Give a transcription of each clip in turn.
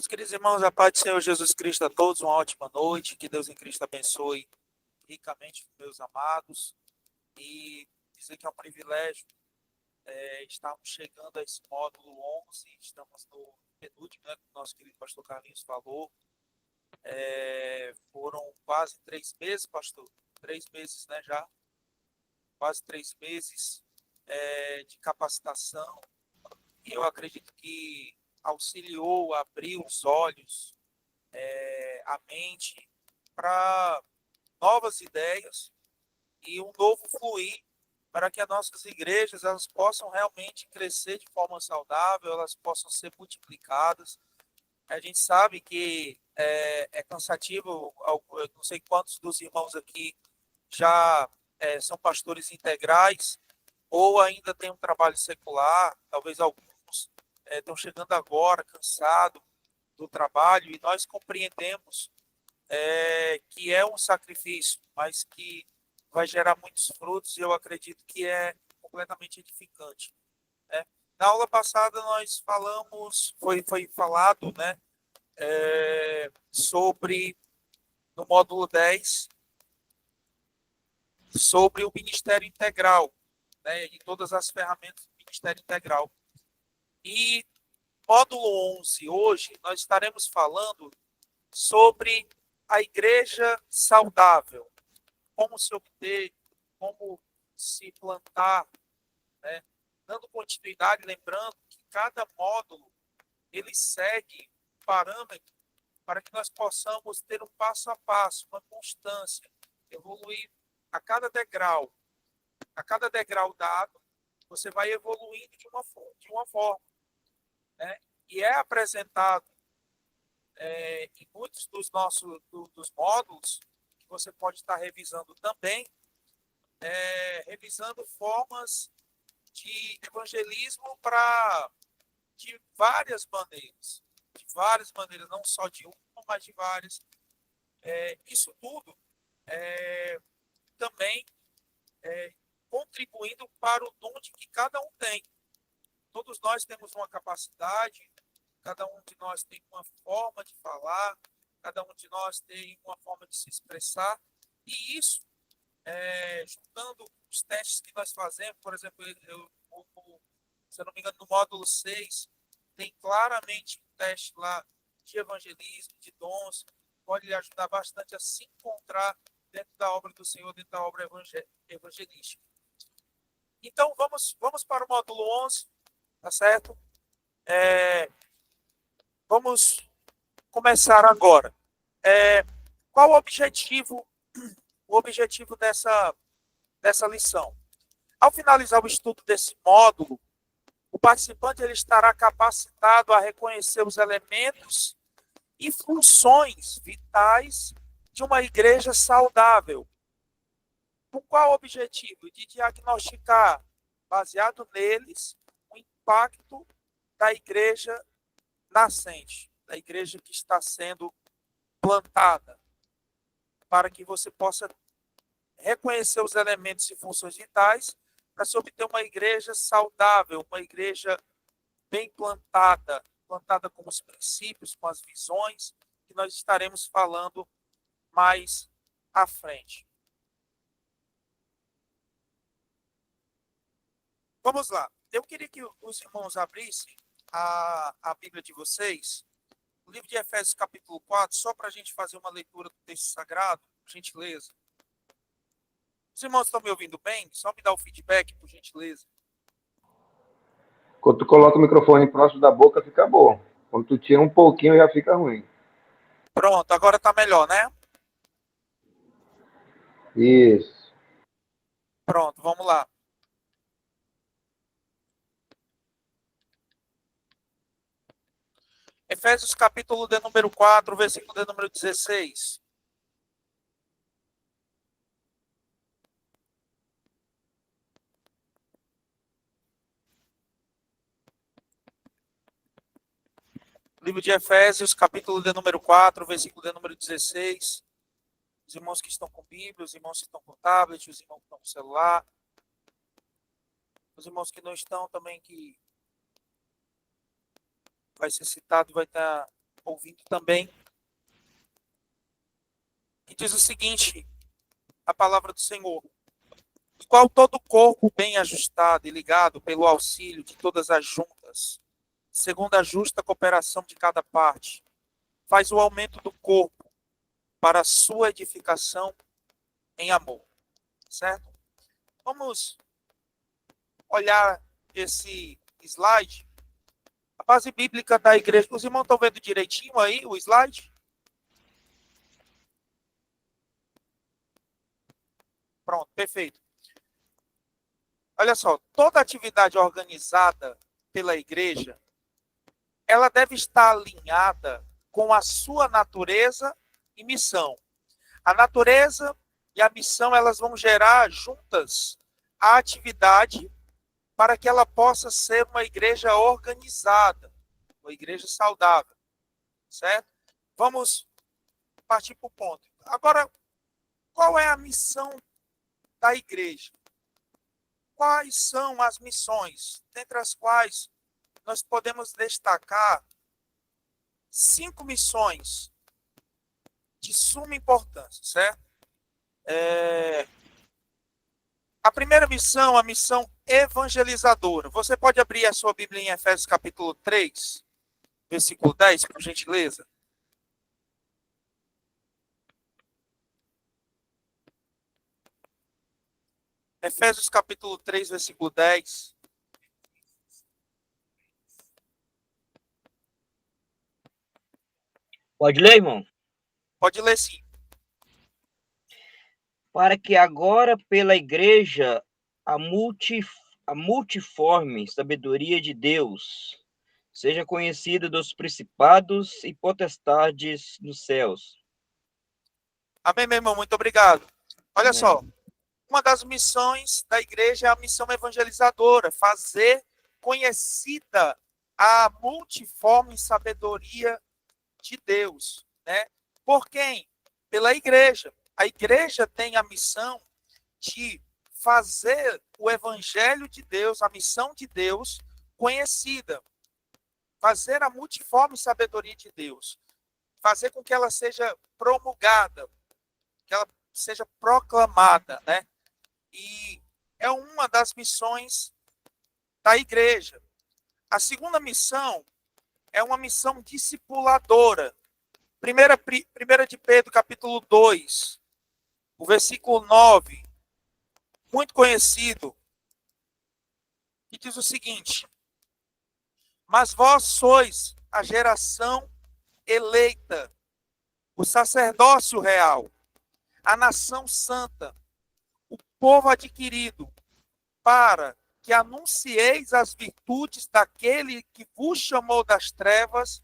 Meus queridos irmãos, a paz do Senhor Jesus Cristo a todos, uma ótima noite. Que Deus em Cristo abençoe ricamente meus amados. E dizer que é um privilégio estarmos chegando a esse módulo 11. Estamos no penúltimo, né, como o nosso querido pastor Carlinhos falou. Foram quase 3 meses, pastor. 3 meses, né, já. Quase 3 meses de capacitação. E eu acredito que auxiliou a abrir os olhos, a mente para novas ideias e um novo fluir para que as nossas igrejas elas possam realmente crescer de forma saudável, elas possam ser multiplicadas. A gente sabe que é cansativo, eu não sei quantos dos irmãos aqui já são pastores integrais ou ainda têm um trabalho secular, talvez alguns estão chegando agora cansados do trabalho, e nós compreendemos que é um sacrifício, mas que vai gerar muitos frutos, e eu acredito que é completamente edificante, né? Na aula passada nós falamos, foi falado, né, sobre, no módulo 10, sobre o Ministério Integral, né, e todas as ferramentas do Ministério Integral. E módulo 11, hoje, nós estaremos falando sobre a igreja saudável, como se obter, como se plantar, né? Dando continuidade, lembrando que cada módulo ele segue um parâmetro para que nós possamos ter um passo a passo, uma constância, evoluir a cada degrau dado, você vai evoluindo de uma forma, né? E é apresentado em muitos dos módulos que você pode estar revisando também, revisando formas de evangelismo de várias maneiras, não só de uma, mas de várias. Isso tudo também contribuindo para o dom de que cada um tem. Todos nós temos uma capacidade, cada um de nós tem uma forma de falar, cada um de nós tem uma forma de se expressar, e isso, juntando os testes que nós fazemos, por exemplo, se eu não me engano, no módulo 6, tem claramente um teste lá de evangelismo, de dons, pode lhe ajudar bastante a se encontrar dentro da obra do Senhor, dentro da obra evangelística. Então, vamos para o módulo 11, tá certo? Vamos começar agora. Qual o objetivo dessa lição? Ao finalizar o estudo desse módulo, o participante ele estará capacitado a reconhecer os elementos e funções vitais de uma igreja saudável. Com qual objetivo? De diagnosticar, baseado neles, o impacto da igreja nascente, da igreja que está sendo plantada, para que você possa reconhecer os elementos e funções vitais para se obter uma igreja saudável, uma igreja bem plantada, plantada com os princípios, com as visões, que nós estaremos falando mais à frente. Vamos lá. Eu queria que os irmãos abrissem a Bíblia de vocês, o livro de Efésios capítulo 4, só para a gente fazer uma leitura do texto sagrado, por gentileza. Os irmãos estão me ouvindo bem? Só me dá o feedback, por gentileza. Quando tu coloca o microfone próximo da boca, fica bom. Quando tu tira um pouquinho, já fica ruim. Pronto, agora está melhor, né? Isso. Pronto, vamos lá. Efésios capítulo de número 4, versículo de número 16. Livro de Efésios, capítulo de número 4, versículo de número 16. Os irmãos que estão com Bíblia, os irmãos que estão com tablet, os irmãos que estão com celular. Os irmãos que não estão também, que vai ser citado, vai estar ouvindo também. E diz o seguinte, a palavra do Senhor: do qual todo o corpo bem ajustado e ligado pelo auxílio de todas as juntas, segundo a justa cooperação de cada parte, faz o aumento do corpo para a sua edificação em amor. Certo? Vamos olhar esse slide. A base bíblica da igreja. Os irmãos estão vendo direitinho aí o slide? Pronto, perfeito. Olha só, toda atividade organizada pela igreja, ela deve estar alinhada com a sua natureza e missão. A natureza e a missão, elas vão gerar juntas a atividade para que ela possa ser uma igreja organizada, uma igreja saudável, certo? Vamos partir para o ponto. Agora, qual é a missão da igreja? Quais são as missões, dentre as quais nós podemos destacar 5 missões de suma importância, certo? A primeira missão, a missão evangelizadora. Você pode abrir a sua Bíblia em Efésios capítulo 3, versículo 10, por gentileza? Efésios capítulo 3, versículo 10. Pode ler, irmão? Pode ler sim. Para que agora, pela igreja, a multiforme sabedoria de Deus seja conhecida dos principados e potestades nos céus. Amém, meu irmão? Muito obrigado. Olha Amém. só, uma das missões da igreja é a missão evangelizadora, fazer conhecida a multiforme sabedoria de Deus, né? Por quem? Pela igreja. A igreja tem a missão de fazer o evangelho de Deus, a missão de Deus conhecida. Fazer a multiforme sabedoria de Deus. Fazer com que ela seja promulgada, que ela seja proclamada, né? E é uma das missões da igreja. A segunda missão é uma missão discipuladora. Primeira de Pedro, capítulo 2, o versículo 9, muito conhecido, que diz o seguinte: mas vós sois a geração eleita, o sacerdócio real, a nação santa, o povo adquirido, para que anuncieis as virtudes daquele que vos chamou das trevas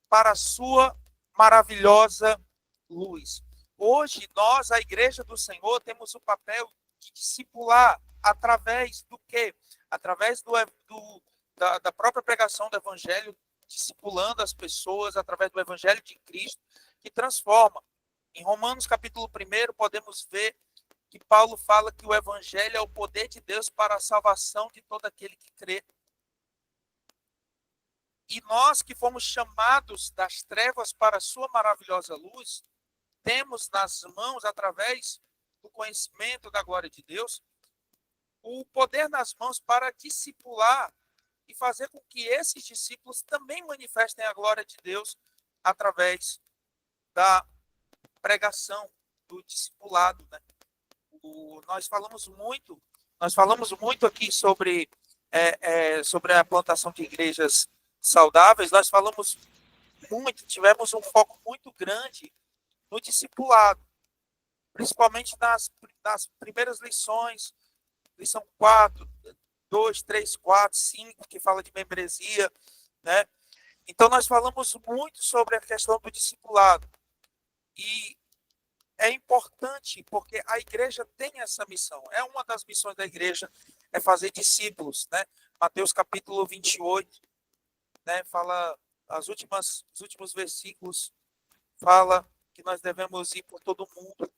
para a sua maravilhosa luz. Hoje, nós, a Igreja do Senhor, temos o papel de discipular através do quê? Através da própria pregação do Evangelho, discipulando as pessoas através do Evangelho de Cristo, que transforma. Em Romanos capítulo 1, podemos ver que Paulo fala que o Evangelho é o poder de Deus para a salvação de todo aquele que crê. E nós que fomos chamados das trevas para a sua maravilhosa luz, temos nas mãos, através do conhecimento da glória de Deus, o poder nas mãos para discipular e fazer com que esses discípulos também manifestem a glória de Deus através da pregação, do discipulado, né? Nós falamos muito aqui sobre a plantação de igrejas saudáveis. Nós falamos muito, tivemos um foco muito grande no discipulado, principalmente nas primeiras lições, lição 4, 2, 3, 4, 5, que fala de membresia, né? Então, nós falamos muito sobre a questão do discipulado. E é importante, porque a igreja tem essa missão. É uma das missões da igreja, é fazer discípulos, né? Mateus capítulo 28, né? Fala, os últimos versículos, fala que nós devemos ir por todo mundo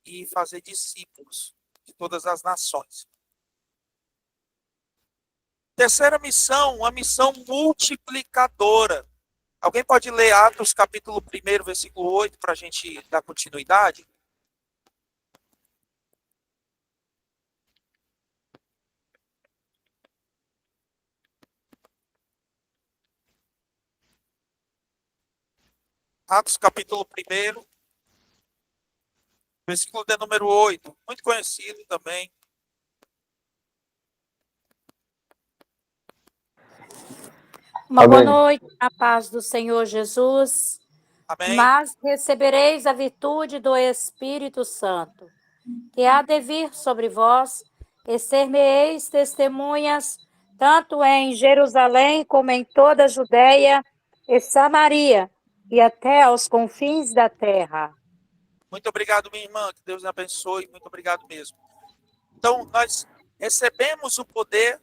e fazer discípulos de todas as nações. Terceira missão, uma missão multiplicadora. Alguém pode ler Atos, capítulo 1, versículo 8, para a gente dar continuidade? Atos, capítulo 1, versículo de número 8, muito conhecido também. Uma boa Amém. noite, a paz do Senhor Jesus. Amém? Mas recebereis a virtude do Espírito Santo, que há de vir sobre vós, e ser-me-eis testemunhas, tanto em Jerusalém como em toda a Judéia e Samaria, e até aos confins da terra. Muito obrigado, minha irmã, que Deus abençoe, muito obrigado mesmo. Então, nós recebemos o poder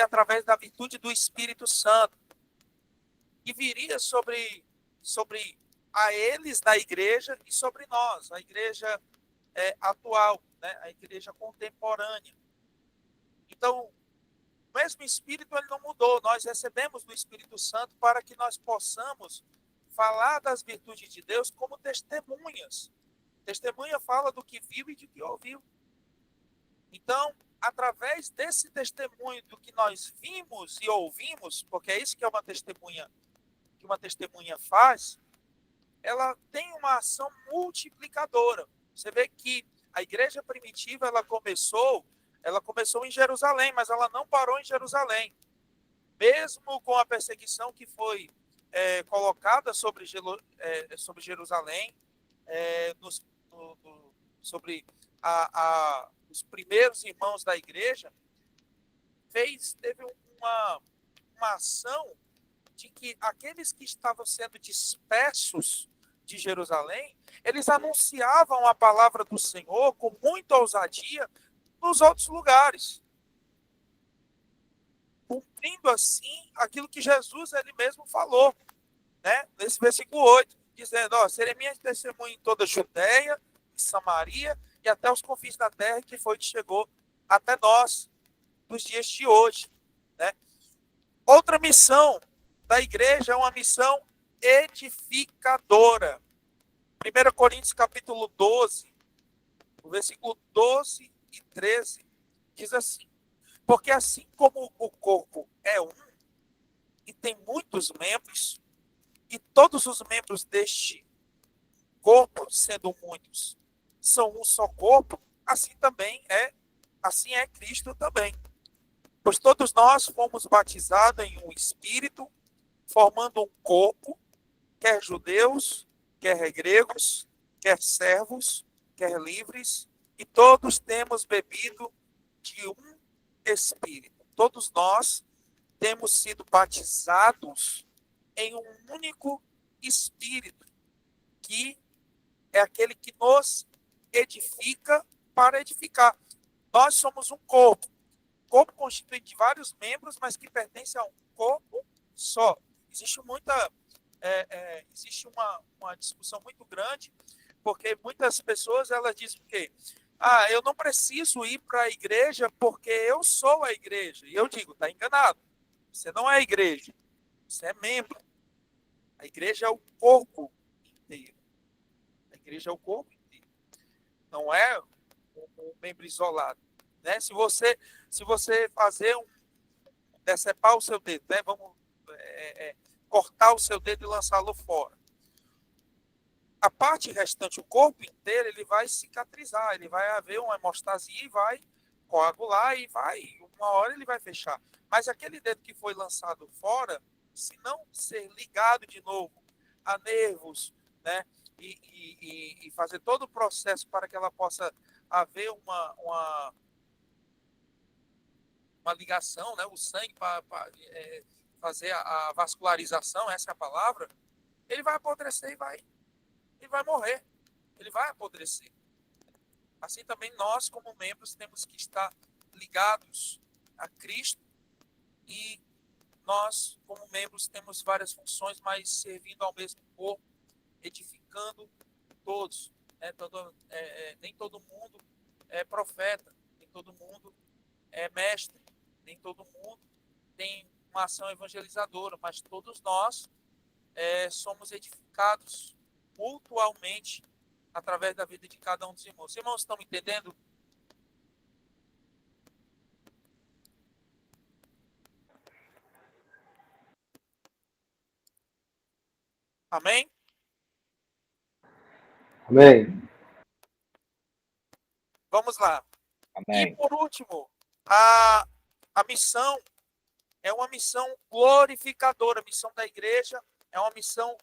através da virtude do Espírito Santo, que viria sobre a eles da igreja e sobre nós, a igreja atual, né? A igreja contemporânea. Então, o mesmo Espírito ele não mudou, nós recebemos do Espírito Santo para que nós possamos falar das virtudes de Deus como testemunhas. Testemunha fala do que viu e do que ouviu. Então, através desse testemunho do que nós vimos e ouvimos, porque é isso que uma testemunha faz, ela tem uma ação multiplicadora. Você vê que a igreja primitiva ela começou em Jerusalém, mas ela não parou em Jerusalém. Mesmo com a perseguição que foi colocada sobre Jerusalém, sobre os primeiros irmãos da igreja, teve uma ação de que aqueles que estavam sendo dispersos de Jerusalém, eles anunciavam a palavra do Senhor com muita ousadia nos outros lugares, cumprindo assim aquilo que Jesus ele mesmo falou, né? Nesse versículo 8, dizendo, serei minha testemunha em toda a Judéia, em Samaria e até os confins da terra, que foi que chegou até nós, nos dias de hoje, né? Outra missão da igreja é uma missão edificadora. 1 Coríntios capítulo 12, o versículo 12 e 13, diz assim, porque assim como o corpo é um e tem muitos membros, e todos os membros deste corpo, sendo muitos, são um só corpo, assim é Cristo também. Pois todos nós fomos batizados em um espírito, formando um corpo, quer judeus, quer gregos, quer servos, quer livres, e todos temos bebido de um espírito. Todos nós temos sido batizados em um único espírito, que é aquele que nos edifica para edificar. Nós somos um corpo constituído de vários membros, mas que pertence a um corpo só. Existe uma discussão muito grande, porque muitas pessoas elas dizem que eu não preciso ir para a igreja porque eu sou a igreja. E eu digo, está enganado. Você não é a igreja, você é membro. A igreja é o corpo inteiro. A igreja é o corpo inteiro. Não é um membro isolado. Né? Se você decepar o seu dedo, né? Vamos cortar o seu dedo e lançá-lo fora. A parte restante, o corpo inteiro, ele vai cicatrizar, ele vai haver uma hemostasia e vai coagular e uma hora ele vai fechar. Mas aquele dedo que foi lançado fora, se não ser ligado de novo a nervos, né? E fazer todo o processo para que ela possa haver uma ligação, né? O sangue para fazer a vascularização, essa é a palavra, ele vai apodrecer e vai morrer. Ele vai apodrecer. Assim também nós, como membros, temos que estar ligados a Cristo e nós, como membros, temos várias funções, mas servindo ao mesmo corpo, edificando todos. Nem todo mundo é profeta, nem todo mundo é mestre, nem todo mundo tem uma ação evangelizadora, mas todos nós somos edificados mutualmente através da vida de cada um dos irmãos. Os irmãos estão me entendendo? Amém? Amém. Vamos lá. E Amém. por último, a missão é uma missão glorificadora. A missão da igreja é uma missão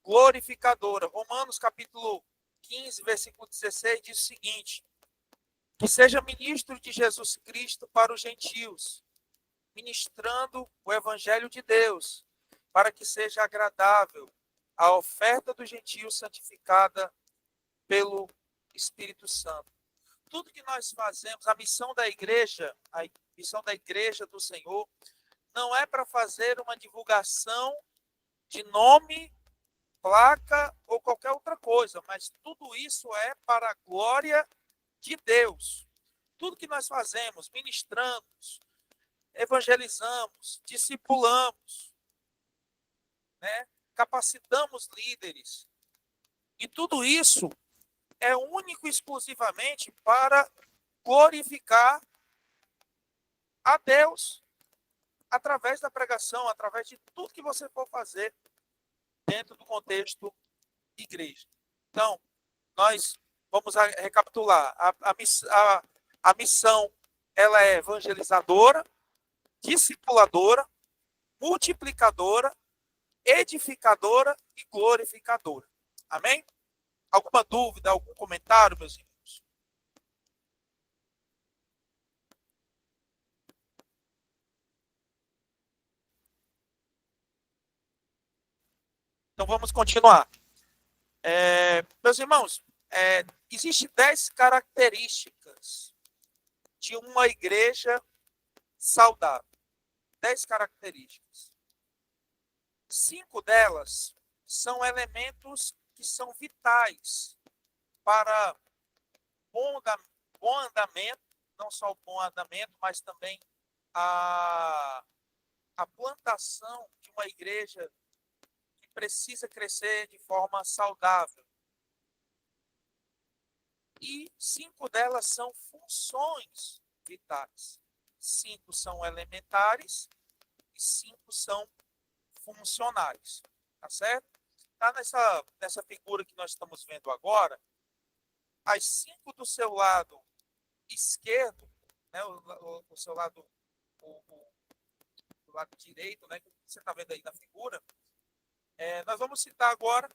glorificadora. Romanos capítulo 15, versículo 16 diz o seguinte: que seja ministro de Jesus Cristo para os gentios, ministrando o evangelho de Deus, para que seja agradável a oferta dos gentios santificada pelo Espírito Santo. Tudo que nós fazemos, a missão da igreja do Senhor, não é para fazer uma divulgação de nome, placa ou qualquer outra coisa, mas tudo isso é para a glória de Deus. Tudo que nós fazemos, ministramos, evangelizamos, discipulamos, né? Capacitamos líderes, e tudo isso é único e exclusivamente para glorificar a Deus através da pregação, através de tudo que você for fazer dentro do contexto igreja. Então, nós vamos recapitular. A missão ela é evangelizadora, discipuladora, multiplicadora, edificadora e glorificadora. Amém? Alguma dúvida, algum comentário, meus irmãos? Então vamos continuar. Meus irmãos, existem 10 características de uma igreja saudável. 10 características. 5 delas são elementos que são vitais para bom andamento, não só o bom andamento, mas também a plantação de uma igreja que precisa crescer de forma saudável. E 5 delas são funções vitais. 5 são elementares e 5 são funcionais. Tá certo? Tá nessa figura que nós estamos vendo agora, as 5 do seu lado esquerdo, né, o seu lado, o lado direito, né, que você está vendo aí na figura, nós vamos citar agora,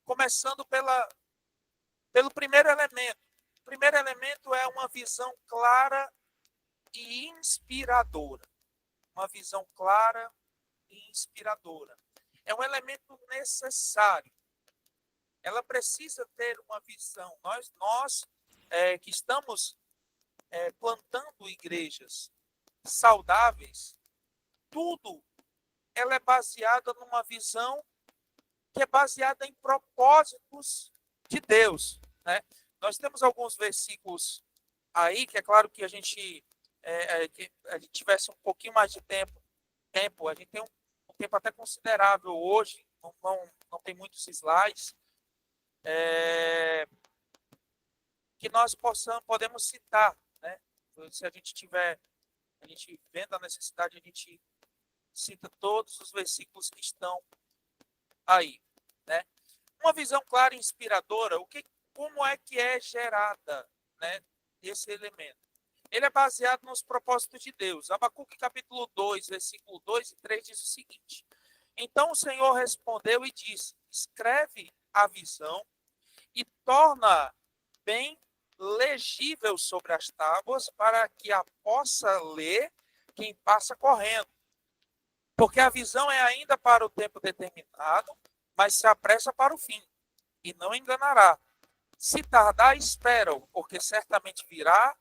começando pelo primeiro elemento. O primeiro elemento é uma visão clara e inspiradora. Uma visão clara e inspiradora. É um elemento necessário. Ela precisa ter uma visão. Nós que estamos plantando igrejas saudáveis, tudo ela é baseada numa visão que é baseada em propósitos de Deus, né? Nós temos alguns versículos aí, que é claro que a gente que a gente tivesse um pouquinho mais de tempo, a gente tem um tempo até considerável hoje, não tem muitos slides, que nós podemos citar, né? Se a gente vendo a necessidade, a gente cita todos os versículos que estão aí, né? Uma visão clara e inspiradora, como é que é gerada, né, esse elemento? Ele é baseado nos propósitos de Deus. Abacuque capítulo 2, versículo 2 e 3 diz o seguinte: então o Senhor respondeu e disse: escreve a visão e torna bem legível sobre as tábuas, para que a possa ler quem passa correndo. Porque a visão é ainda para o tempo determinado, mas se apressa para o fim, e não enganará. Se tardar, espera-o, porque certamente virá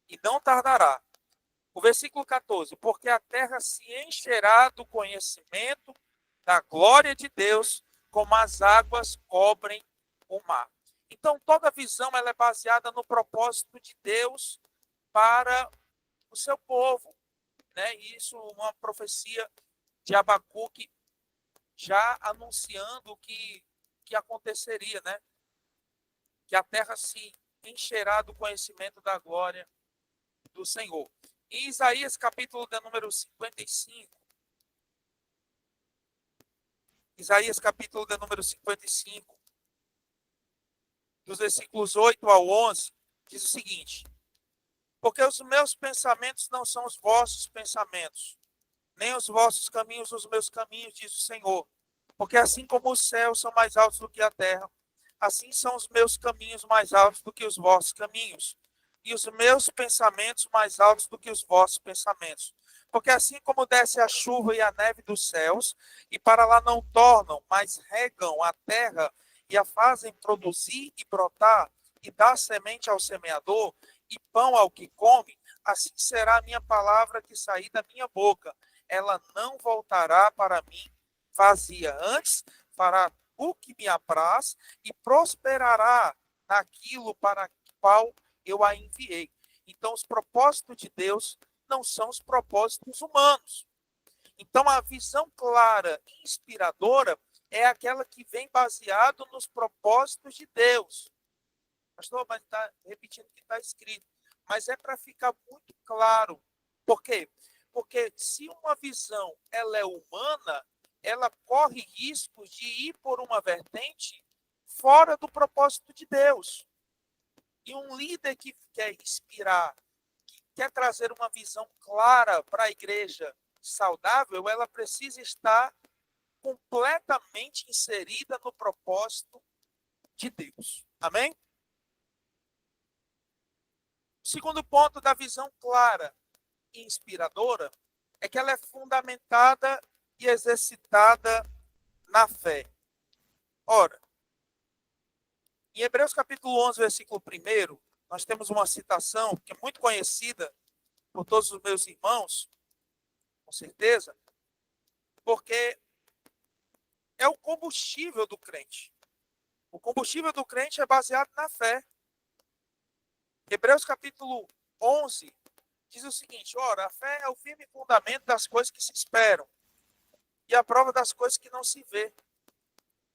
e não tardará. O versículo 14: porque a terra se encherá do conhecimento da glória de Deus, como as águas cobrem o mar. Então, toda visão ela é baseada no propósito de Deus para o seu povo. né? Isso uma profecia de Abacuque já anunciando que aconteceria, né? Que a terra se encherá do conhecimento da glória do Senhor. Em Isaías, capítulo de número 55, Isaías, capítulo de número 55, dos versículos 8 ao 11, diz o seguinte: porque os meus pensamentos não são os vossos pensamentos, nem os vossos caminhos os meus caminhos, diz o Senhor. Porque assim como os céus são mais altos do que a terra, assim são os meus caminhos mais altos do que os vossos caminhos, e os meus pensamentos mais altos do que os vossos pensamentos. Porque assim como desce a chuva e a neve dos céus, e para lá não tornam, mas regam a terra e a fazem produzir e brotar, e dá semente ao semeador, e pão ao que come, assim será a minha palavra que sair da minha boca. Ela não voltará para mim vazia. Antes, fará o que me apraz e prosperará naquilo para o qual eu a enviei. Então, os propósitos de Deus não são os propósitos humanos. Então, a visão clara e inspiradora é aquela que vem baseado nos propósitos de Deus. Pastor, mas está repetindo o que está escrito. Mas é para ficar muito claro. Por quê? Porque se uma visão ela é humana, ela corre risco de ir por uma vertente fora do propósito de Deus. E um líder que quer inspirar, que quer trazer uma visão clara para a igreja saudável, ela precisa estar completamente inserida no propósito de Deus. Amém? O segundo ponto da visão clara e inspiradora é que ela é fundamentada e exercitada na fé. Ora, em Hebreus capítulo 11, versículo 1, nós temos uma citação que é muito conhecida por todos os meus irmãos, com certeza, porque é o combustível do crente. O combustível do crente é baseado na fé. Hebreus capítulo 11 diz o seguinte: ora, a fé é o firme fundamento das coisas que se esperam e a prova das coisas que não se vê.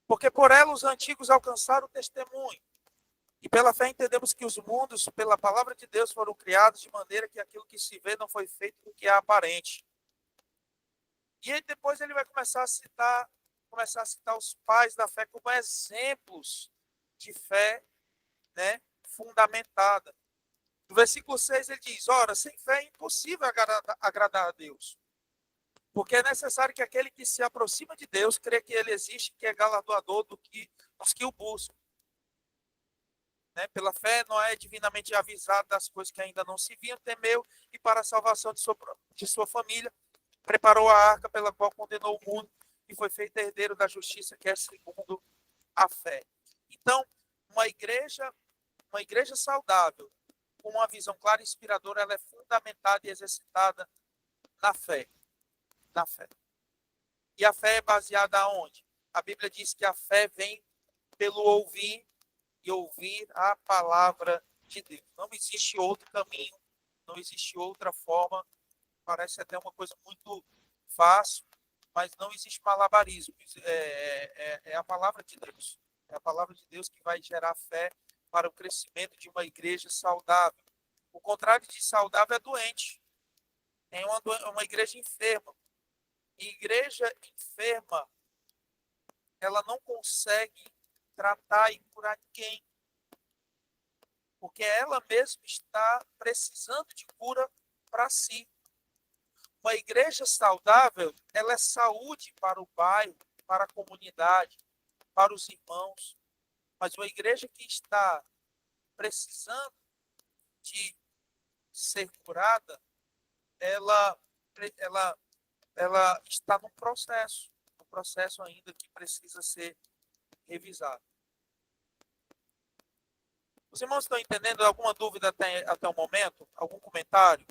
Porque por ela os antigos alcançaram o testemunho. E pela fé entendemos que os mundos, pela palavra de Deus, foram criados de maneira que aquilo que se vê não foi feito do que é aparente. E aí depois ele vai começar a citar os pais da fé como exemplos de fé, né, fundamentada. No versículo 6 ele diz: ora, sem fé é impossível agradar a Deus. Porque é necessário que aquele que se aproxima de Deus crê que ele existe, que é galardoador dos que o buscam. Né? Pela fé, Noé é divinamente avisado das coisas que ainda não se viam, temeu, e para a salvação de sua família, preparou a arca pela qual condenou o mundo e foi feito herdeiro da justiça, que é segundo a fé. Então, uma igreja saudável, com uma visão clara e inspiradora, ela é fundamentada e exercitada na fé. Na fé. E a fé é baseada aonde? A Bíblia diz que a fé vem pelo ouvir e ouvir a palavra de Deus. Não existe outro caminho, não existe outra forma. Parece até uma coisa muito fácil, mas não existe malabarismo. É a palavra de Deus. É a palavra de Deus que vai gerar fé para o crescimento de uma igreja saudável. O contrário de saudável é doente. É uma igreja enferma. E igreja enferma, ela não consegue tratar e curar ninguém. Porque ela mesma está precisando de cura para si. Uma igreja saudável, ela é saúde para o bairro, para a comunidade, para os irmãos. Mas uma igreja que está precisando de ser curada, ela, ela está num processo ainda que precisa ser revisado. Os irmãos estão entendendo? Alguma dúvida até o momento? Algum comentário?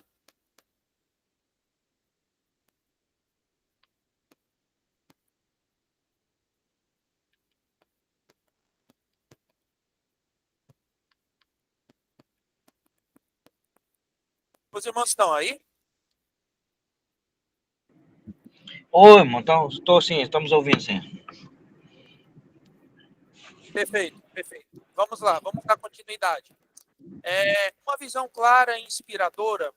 Os irmãos estão aí? Oi, irmão, então, estou sim, estamos ouvindo sim. Perfeito, perfeito. Vamos lá, vamos dar continuidade. Uma visão clara e inspiradora,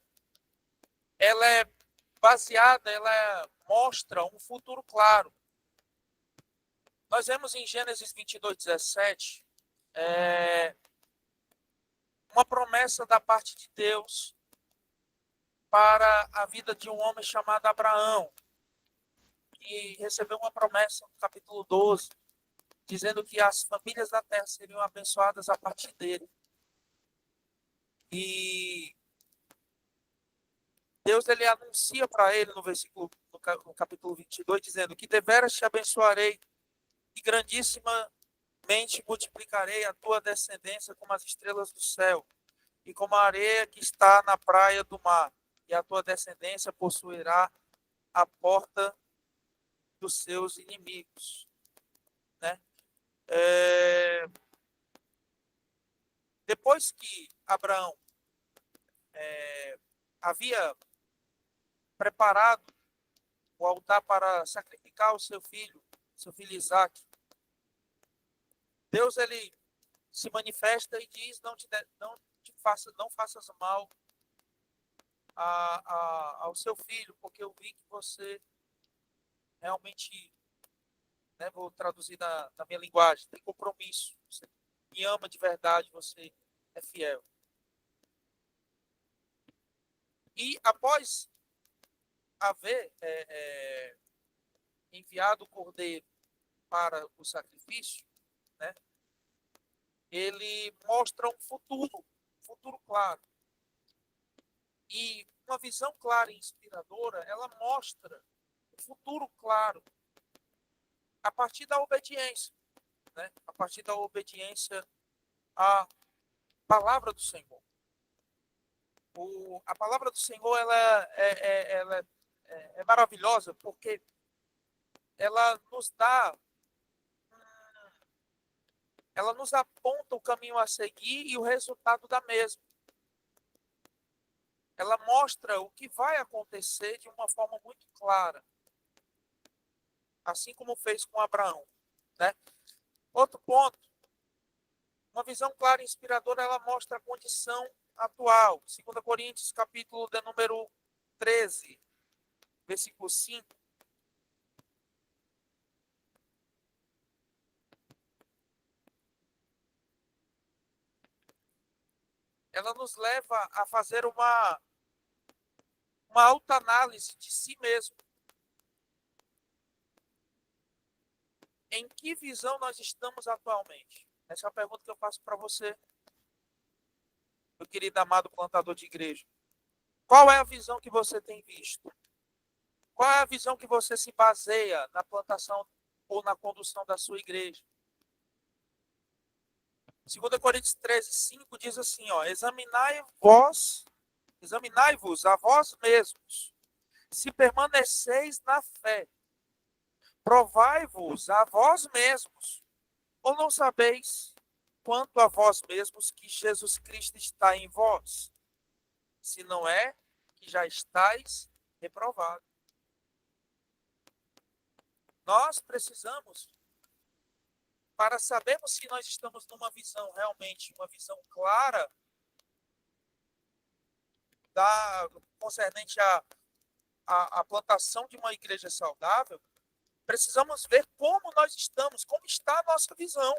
ela é baseada, ela mostra um futuro claro. Nós vemos em Gênesis 22:17, uma promessa da parte de Deus para a vida de um homem chamado Abraão, que recebeu uma promessa no capítulo 12, dizendo que as famílias da terra seriam abençoadas a partir dele. E Deus ele anuncia para ele no capítulo 22, dizendo que deveras te abençoarei e grandissimamente multiplicarei a tua descendência como as estrelas do céu e como a areia que está na praia do mar, e a tua descendência possuirá a porta dos seus inimigos, né? Depois que Abraão havia preparado o altar para sacrificar o seu filho Isaque, Deus ele se manifesta e diz: não faças mal ao seu filho, porque eu vi que você realmente, né, vou traduzir na minha linguagem, tem compromisso, você me ama de verdade, você é fiel. E após haver enviado o cordeiro para o sacrifício, né, ele mostra um futuro claro. E uma visão clara e inspiradora, ela mostra um futuro claro a partir da obediência, né? A partir da obediência à palavra do Senhor. A palavra do Senhor ela é maravilhosa porque ela nos aponta o caminho a seguir e o resultado da mesma. Ela mostra o que vai acontecer de uma forma muito clara, assim como fez com Abraão, né? Outro ponto, uma visão clara e inspiradora, ela mostra a condição atual. 2 Coríntios, capítulo de número 13, versículo 5. Ela nos leva a fazer uma autoanálise de si mesmo. Em que visão nós estamos atualmente? Essa é a pergunta que eu faço para você, meu querido amado plantador de igreja. Qual é a visão que você tem visto? Qual é a visão que você se baseia na plantação ou na condução da sua igreja? 2 Coríntios 13, 5 diz assim, ó, examinai-vos a vós mesmos, se permaneceis na fé. Provai-vos a vós mesmos, ou não sabeis quanto a vós mesmos que Jesus Cristo está em vós, se não é que já estáis reprovados. Nós precisamos, para sabermos se nós estamos numa visão realmente, uma visão clara, concernente à plantação de uma igreja saudável, precisamos ver como nós estamos, como está a nossa visão,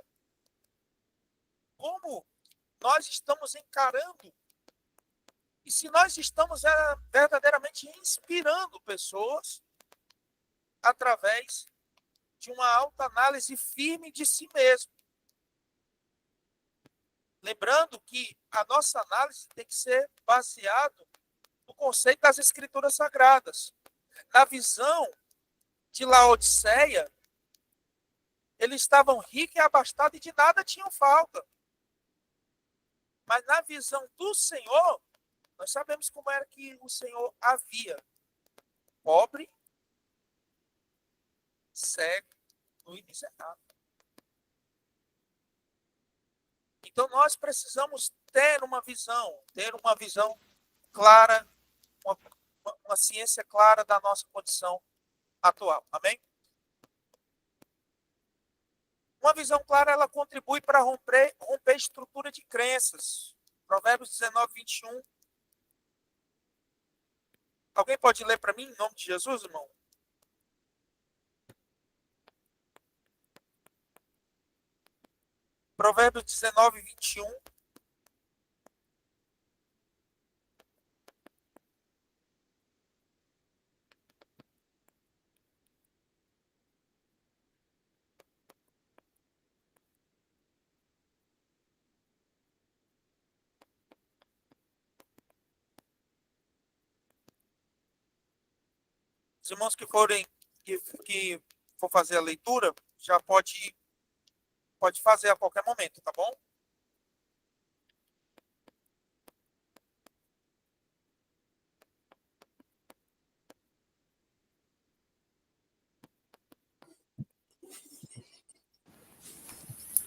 como nós estamos encarando e se nós estamos verdadeiramente inspirando pessoas através de uma autoanálise firme de si mesmo. Lembrando que a nossa análise tem que ser baseada no conceito das Escrituras Sagradas. Na visão de Laodiceia, eles estavam ricos e abastados e de nada tinham falta. Mas na visão do Senhor, nós sabemos como era que o Senhor havia. Pobre, cego, nu e miserável. Então nós precisamos ter uma visão clara, uma ciência clara da nossa condição atual. Amém? Uma visão clara, ela contribui para romper a estrutura de crenças. Provérbios 19, 21. Alguém pode ler para mim, em nome de Jesus, irmão? Provérbios 19, 21. Os irmãos que for fazer a leitura, já pode fazer a qualquer momento, tá bom?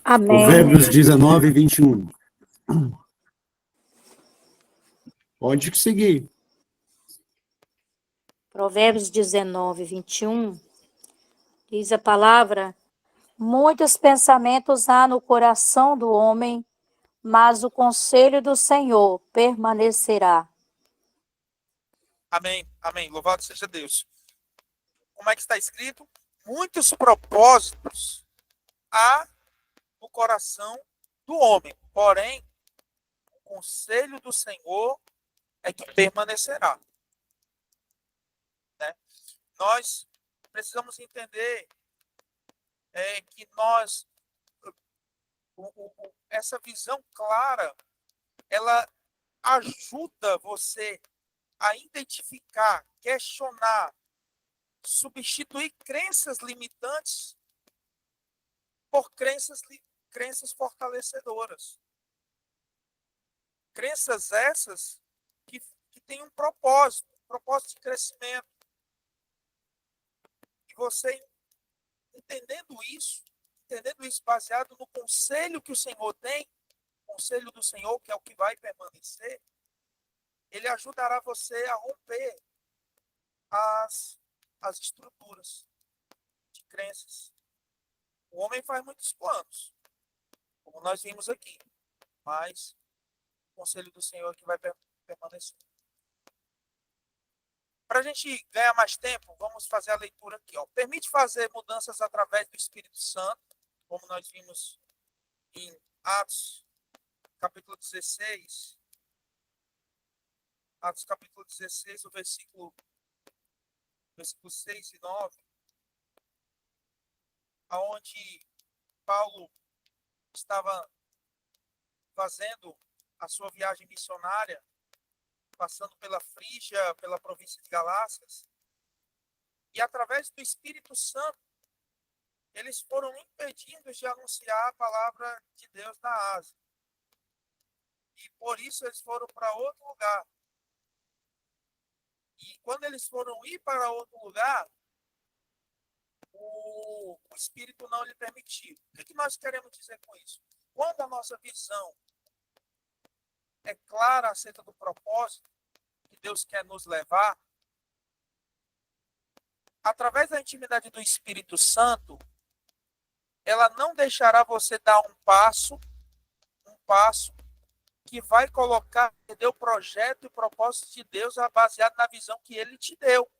Amém. Provérbios 19, 21. Pode seguir. Provérbios 19, 21. Diz a palavra: muitos pensamentos há no coração do homem, mas o conselho do Senhor permanecerá. Amém, amém. Louvado seja Deus. Como é que está escrito? Muitos propósitos há no coração do homem, porém, o conselho do Senhor é que permanecerá. Né? Nós precisamos entender que nós, essa visão clara, ela ajuda você a identificar, questionar, substituir crenças limitantes por crenças fortalecedoras. Crenças essas que têm um propósito de crescimento. E você entendendo isso baseado no conselho que o Senhor tem, o conselho do Senhor, que é o que vai permanecer, ele ajudará você a romper as estruturas de crenças. O homem faz muitos planos, como nós vimos aqui, mas o conselho do Senhor é que vai permanecer. Para a gente ganhar mais tempo, vamos fazer a leitura aqui. Ó. Permite fazer mudanças através do Espírito Santo, como nós vimos em Atos, capítulo 16. Atos, capítulo 16, o versículo 6 e 9, onde Paulo estava fazendo a sua viagem missionária, passando pela Frígia, pela província de Galácias, e através do Espírito Santo, eles foram impedidos de anunciar a palavra de Deus na Ásia. E por isso eles foram para outro lugar. E quando eles foram ir para outro lugar, o Espírito não lhe permitiu. O que nós queremos dizer com isso? Quando a nossa visão é clara acerca do propósito que Deus quer nos levar, através da intimidade do Espírito Santo, ela não deixará você dar um passo que vai colocar o projeto e o propósito de Deus baseado na visão que Ele te deu.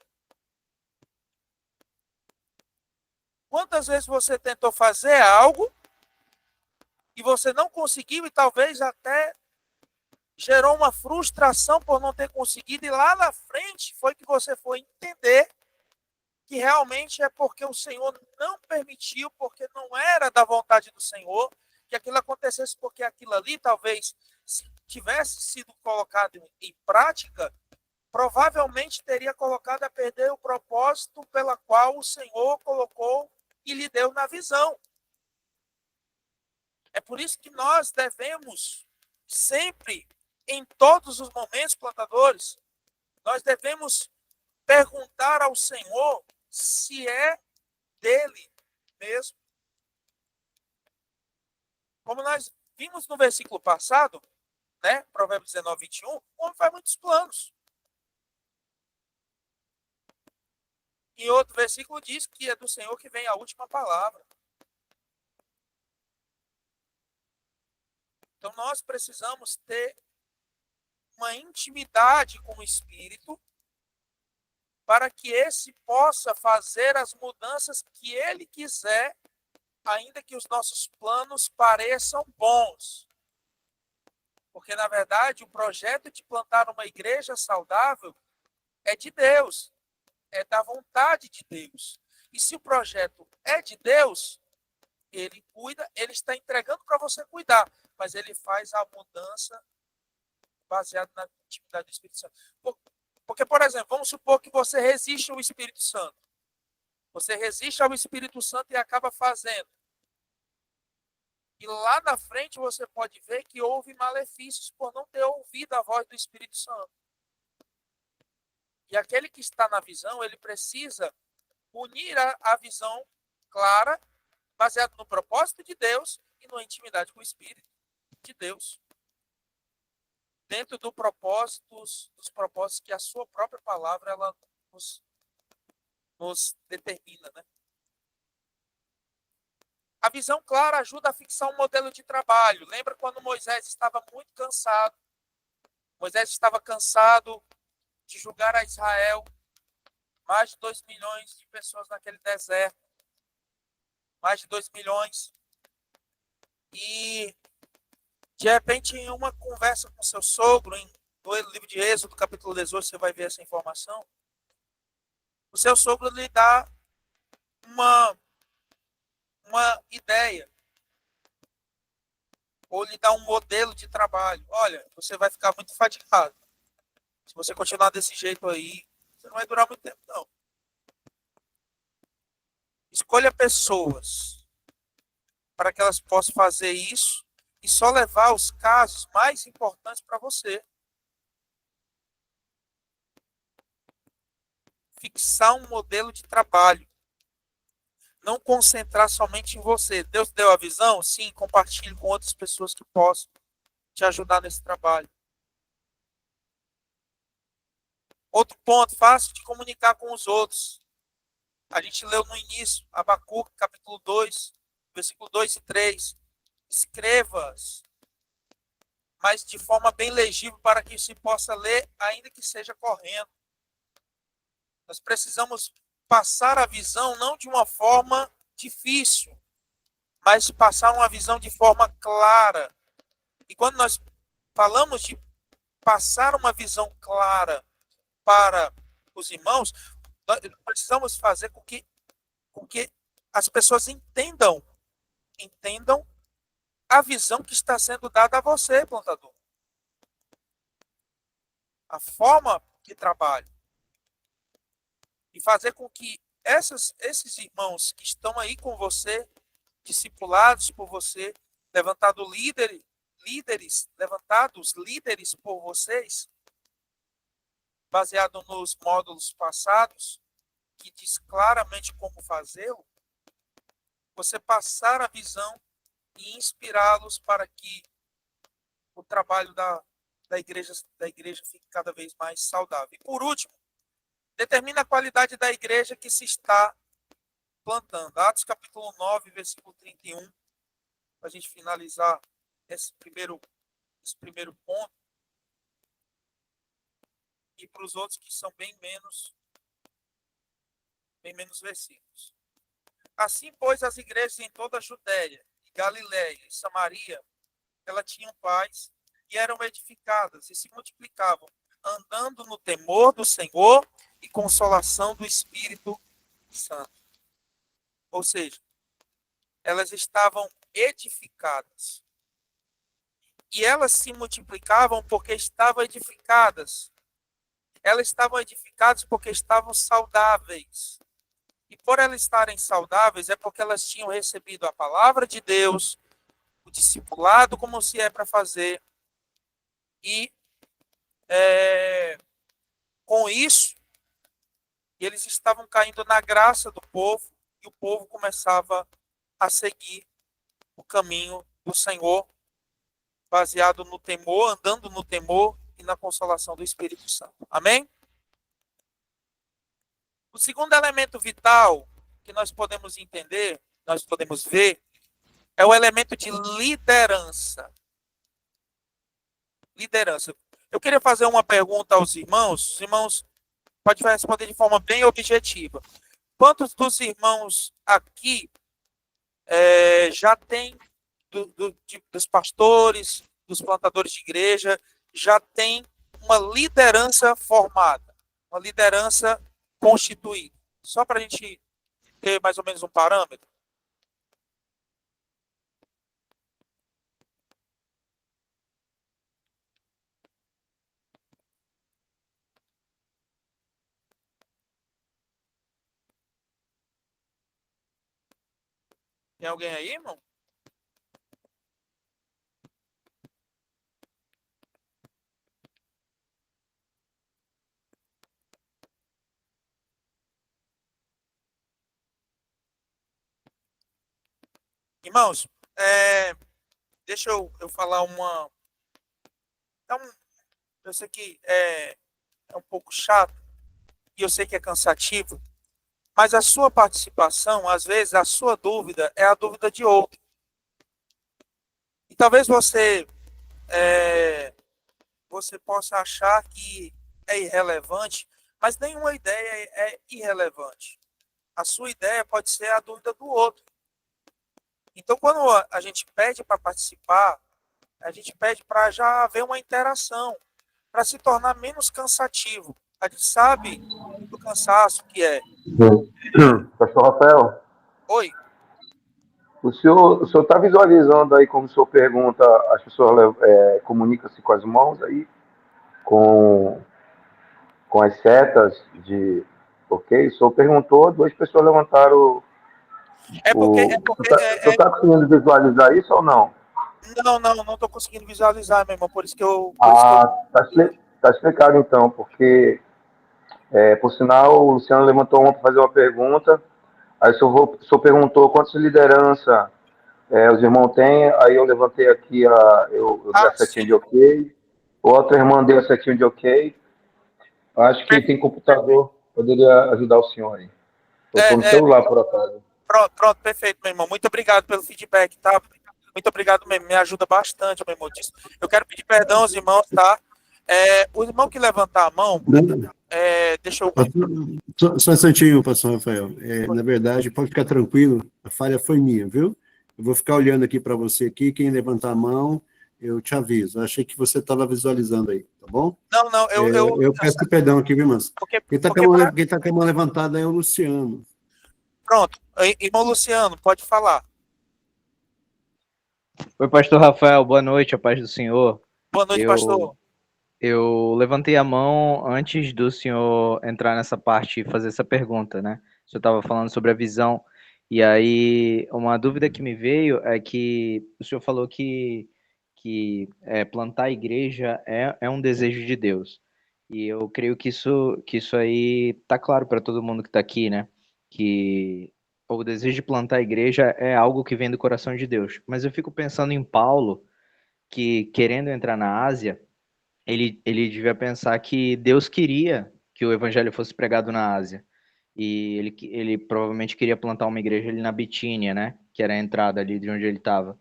Quantas vezes você tentou fazer algo e você não conseguiu e talvez até gerou uma frustração por não ter conseguido, e lá na frente foi que você foi entender que realmente é porque o Senhor não permitiu, porque não era da vontade do Senhor, que aquilo acontecesse, porque aquilo ali talvez, se tivesse sido colocado em prática, provavelmente teria colocado a perder o propósito pela qual o Senhor colocou e lhe deu na visão. É por isso que nós devemos sempre, em todos os momentos, plantadores, nós devemos perguntar ao Senhor se é dele mesmo. Como nós vimos no versículo passado, né, Provérbios 19, 21, o homem faz muitos planos. Em outro versículo diz que é do Senhor que vem a última palavra. Então nós precisamos ter uma intimidade com o Espírito para que esse possa fazer as mudanças que ele quiser, ainda que os nossos planos pareçam bons. Porque, na verdade, o projeto de plantar uma igreja saudável é de Deus, é da vontade de Deus. E se o projeto é de Deus, ele cuida, ele está entregando para você cuidar, mas ele faz a mudança baseada na intimidade do Espírito Santo. Porque, por exemplo, vamos supor que você resiste ao Espírito Santo. Você resiste ao Espírito Santo e acaba fazendo. E lá na frente você pode ver que houve malefícios por não ter ouvido a voz do Espírito Santo. E aquele que está na visão, ele precisa unir a visão clara, baseada no propósito de Deus e na intimidade com o Espírito de Deus. Dentro dos propósitos que a sua própria palavra ela nos determina, né? A visão clara ajuda a fixar um modelo de trabalho. Lembra quando Moisés estava muito cansado? Moisés estava cansado de julgar a Israel. Mais de 2 milhões de pessoas naquele deserto. Mais de 2 milhões. E, de repente, em uma conversa com seu sogro, no livro de Êxodo, capítulo 18, você vai ver essa informação. O seu sogro lhe dá uma ideia, ou lhe dá um modelo de trabalho. Olha, você vai ficar muito fatigado. Se você continuar desse jeito aí, você não vai durar muito tempo, não. Escolha pessoas para que elas possam fazer isso e só levar os casos mais importantes para você. Fixar um modelo de trabalho. Não concentrar somente em você. Deus deu a visão? Sim, compartilhe com outras pessoas que possam te ajudar nesse trabalho. Outro ponto, fácil de comunicar com os outros. A gente leu no início, Abacuque, capítulo 2, versículo 2 e 3. Escreva-as, mas de forma bem legível para que se possa ler, ainda que seja correndo. Nós precisamos passar a visão não de uma forma difícil, mas passar uma visão de forma clara. E quando nós falamos de passar uma visão clara para os irmãos, nós precisamos fazer com que as pessoas entendam a visão que está sendo dada a você, plantador. A forma de trabalho. E fazer com que esses irmãos que estão aí com você, discipulados por você, levantados líderes por vocês, baseado nos módulos passados, que diz claramente como fazê-lo, você passar a visão e inspirá-los para que o trabalho da igreja fique cada vez mais saudável. E por último, determina a qualidade da igreja que se está plantando. Atos capítulo 9, versículo 31, para a gente finalizar esse primeiro ponto. E para os outros que são bem menos versículos. Assim, pois, as igrejas em toda a Judéia, Galiléia e Samaria, elas tinham paz e eram edificadas e se multiplicavam, andando no temor do Senhor e consolação do Espírito Santo. Ou seja, elas estavam edificadas. E elas se multiplicavam porque estavam edificadas. Elas estavam edificadas porque estavam saudáveis. E por elas estarem saudáveis é porque elas tinham recebido a palavra de Deus, o discipulado como se é para fazer. E com isso, eles estavam caindo na graça do povo e o povo começava a seguir o caminho do Senhor, baseado no temor, andando no temor e na consolação do Espírito Santo. Amém? O segundo elemento vital que nós podemos entender, nós podemos ver, é o elemento de liderança. Liderança. Eu queria fazer uma pergunta aos irmãos. Os irmãos podem responder de forma bem objetiva. Quantos dos irmãos aqui já tem, dos pastores, dos plantadores de igreja, já tem uma liderança formada, uma liderança constituída? Só para a gente ter mais ou menos um parâmetro. Tem alguém aí, irmão? Irmãos, deixa eu falar uma. Então, eu sei que é um pouco chato e eu sei que é cansativo, mas a sua participação, às vezes, a sua dúvida é a dúvida de outro. E talvez você possa achar que é irrelevante, mas nenhuma ideia é irrelevante. A sua ideia pode ser a dúvida do outro. Então, quando a gente pede para participar, a gente pede para já haver uma interação, para se tornar menos cansativo. A gente sabe do cansaço que é. Pastor Rafael, Oi? o senhor está visualizando aí, como o senhor pergunta, as pessoas comunicam-se com as mãos aí, com as setas de... Ok? O senhor perguntou, duas pessoas levantaram o senhor está conseguindo visualizar isso ou não? Não estou conseguindo visualizar, meu irmão, por isso que eu... Tá explicado então, porque, por sinal, o Luciano levantou uma para fazer uma pergunta, aí o senhor perguntou quantas liderança os irmãos têm, aí eu levantei aqui eu dei a setinha de ok, outra irmã deu a setinha de ok, acho que tem computador, poderia ajudar o senhor aí. Estou no celular, por acaso. Pronto, perfeito, meu irmão. Muito obrigado pelo feedback, tá? Muito obrigado mesmo, me ajuda bastante, meu irmão. Eu quero pedir perdão aos irmãos, tá? O irmão que levantar a mão, deixa eu... Só um instantinho, pastor Rafael. Na verdade, pode ficar tranquilo, a falha foi minha, viu? Eu vou ficar olhando aqui para você aqui, quem levantar a mão, eu te aviso. Eu achei que você estava visualizando aí, tá bom? Não, eu peço perdão aqui, viu, irmãos? Quem está com a mão levantada é o Luciano. Pronto. Irmão Luciano, pode falar. Oi, pastor Rafael, boa noite, a paz do Senhor. Boa noite, pastor. Eu levantei a mão antes do senhor entrar nessa parte e fazer essa pergunta, né? O senhor estava falando sobre a visão, e aí uma dúvida que me veio é que o senhor falou que plantar a igreja é um desejo de Deus. E eu creio que isso aí tá claro para todo mundo que está aqui, né? Que o desejo de plantar a igreja é algo que vem do coração de Deus. Mas eu fico pensando em Paulo, que querendo entrar na Ásia, ele devia pensar que Deus queria que o evangelho fosse pregado na Ásia. E ele provavelmente queria plantar uma igreja ali na Bitínia, né? Que era a entrada ali de onde ele estava.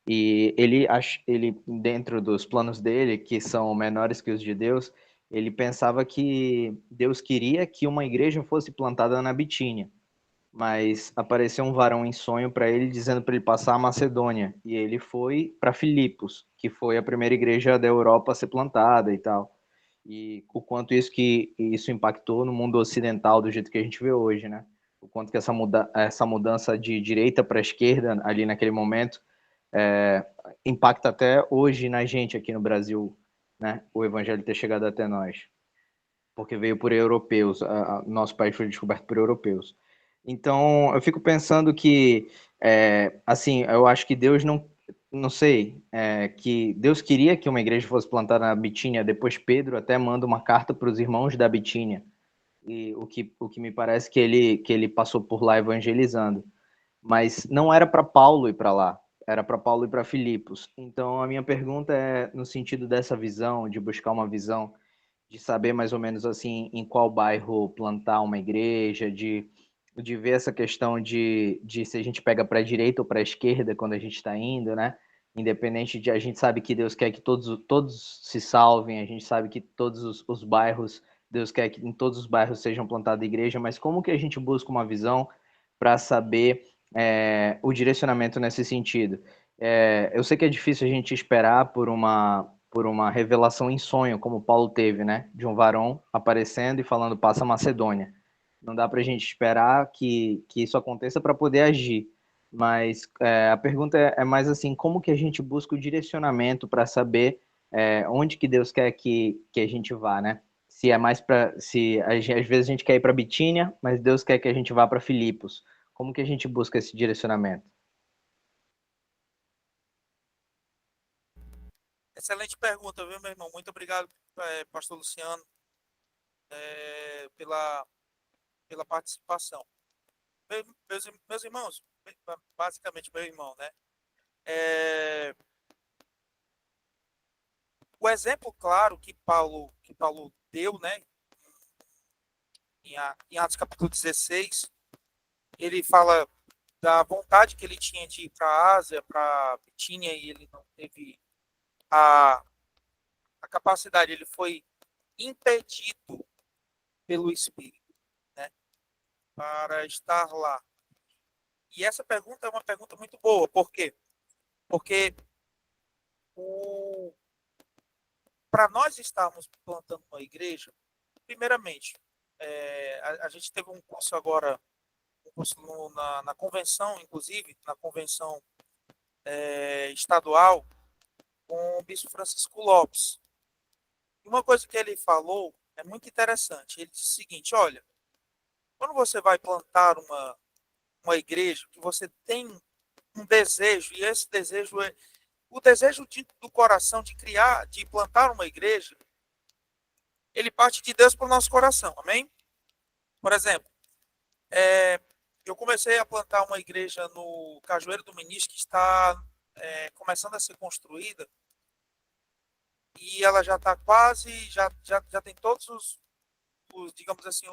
E ele, dentro dos planos dele, que são menores que os de Deus, ele pensava que Deus queria que uma igreja fosse plantada na Bitínia. Mas apareceu um varão em sonho para ele, dizendo para ele passar a Macedônia. E ele foi para Filipos, que foi a primeira igreja da Europa a ser plantada e tal. E o quanto isso impactou no mundo ocidental do jeito que a gente vê hoje, né? O quanto que essa mudança de direita para esquerda ali naquele momento impacta até hoje na gente aqui no Brasil, né? O evangelho ter chegado até nós. Porque veio por europeus, nosso país foi descoberto por europeus. Então, eu fico pensando que, assim, eu acho que Deus não sei, que Deus queria que uma igreja fosse plantada na Bitínia, depois Pedro até manda uma carta para os irmãos da Bitínia, e o que me parece que ele passou por lá evangelizando. Mas não era para Paulo ir para lá, era para Paulo ir para Filipos. Então, a minha pergunta é no sentido dessa visão, de buscar uma visão, de saber mais ou menos assim em qual bairro plantar uma igreja, de ver essa questão de se a gente pega para a direita ou para a esquerda quando a gente está indo, né? Independente de a gente sabe que Deus quer que todos se salvem, a gente sabe que todos os bairros, Deus quer que em todos os bairros sejam plantadas igreja, mas como que a gente busca uma visão para saber o direcionamento nesse sentido? Eu sei que é difícil a gente esperar por uma revelação em sonho, como Paulo teve, né? De um varão aparecendo e falando, passa a Macedônia. Não dá para a gente esperar que isso aconteça para poder agir. Mas a pergunta é mais assim, como que a gente busca o direcionamento para saber onde que Deus quer que a gente vá, né? Se é mais para, se às vezes a gente quer ir para Bitínia, mas Deus quer que a gente vá para Filipos. Como que a gente busca esse direcionamento? Excelente pergunta, viu, meu irmão? Muito obrigado, pastor Luciano, pela, pela participação. Meus irmãos, basicamente meu irmão, né? O exemplo claro que Paulo deu, né, em Atos capítulo 16, ele fala da vontade que ele tinha de ir para a Ásia, para Bitínia, e ele não teve a, a capacidade, ele foi impedido pelo Espírito, né, para estar lá. E essa pergunta é uma pergunta muito boa, por quê? Porque para nós estarmos plantando uma igreja, primeiramente, a gente teve um curso agora, um curso na convenção, inclusive, na convenção estadual, com o bispo Francisco Lopes. E uma coisa que ele falou é muito interessante. Ele disse o seguinte: olha, quando você vai plantar uma igreja, que você tem um desejo, e esse desejo é o desejo do coração de criar, de plantar uma igreja, ele parte de Deus para o nosso coração, amém? Por exemplo, eu comecei a plantar uma igreja no Cajueiro do Ministro, que está começando a ser construída, e ela já está quase, já tem todos digamos assim,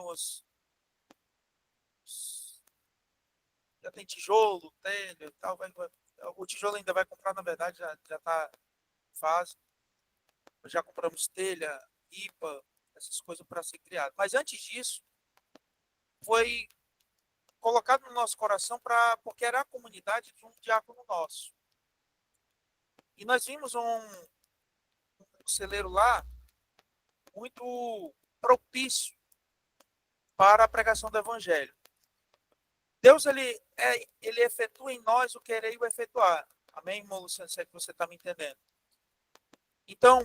já tem tijolo, telha e tal, o tijolo ainda vai comprar, na verdade, já está em fase, já compramos telha, ripa, essas coisas para ser criado. Mas antes disso, foi colocado no nosso coração porque era a comunidade de um diácono nosso. E nós vimos um celeiro lá muito propício para a pregação do evangelho. Deus, ele efetua em nós o querer e o efetuar. Amém, irmão Luciano? Se é que você está me entendendo. Então,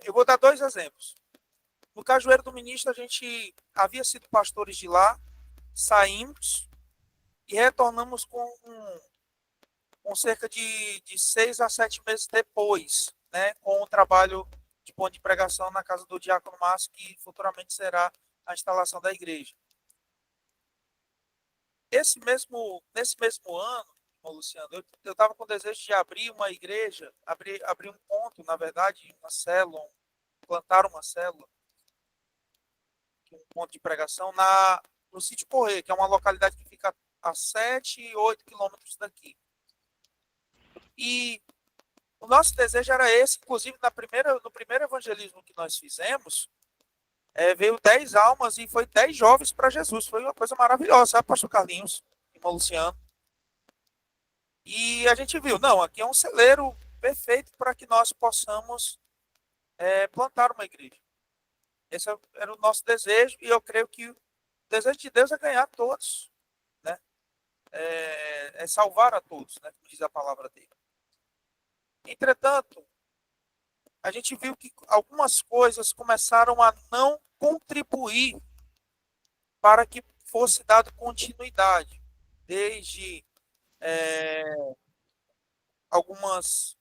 eu vou dar dois exemplos. No Cajueiro do Ministro, a gente havia sido pastores de lá, saímos e retornamos com cerca de 6 a 7 meses depois, né, com o trabalho de ponto de pregação na casa do Diácono Márcio, que futuramente será a instalação da igreja. Nesse mesmo ano, Luciano, eu estava com o desejo de abrir uma igreja, abrir um ponto, na verdade, uma célula, plantar uma célula, um ponto de pregação no Sítio Correia, que é uma localidade que fica a 7, 8 quilômetros daqui. E o nosso desejo era esse, inclusive no primeiro evangelismo que nós fizemos, veio 10 almas e foi 10 jovens para Jesus. Foi uma coisa maravilhosa, sabe, pastor Carlinhos, irmão Luciano? E a gente viu, não, aqui é um celeiro perfeito para que nós possamos plantar uma igreja. Esse era o nosso desejo, e eu creio que o desejo de Deus é ganhar todos, né? É salvar a todos, né? Como diz a palavra dele. Entretanto, a gente viu que algumas coisas começaram a não contribuir para que fosse dado continuidade, desde algumas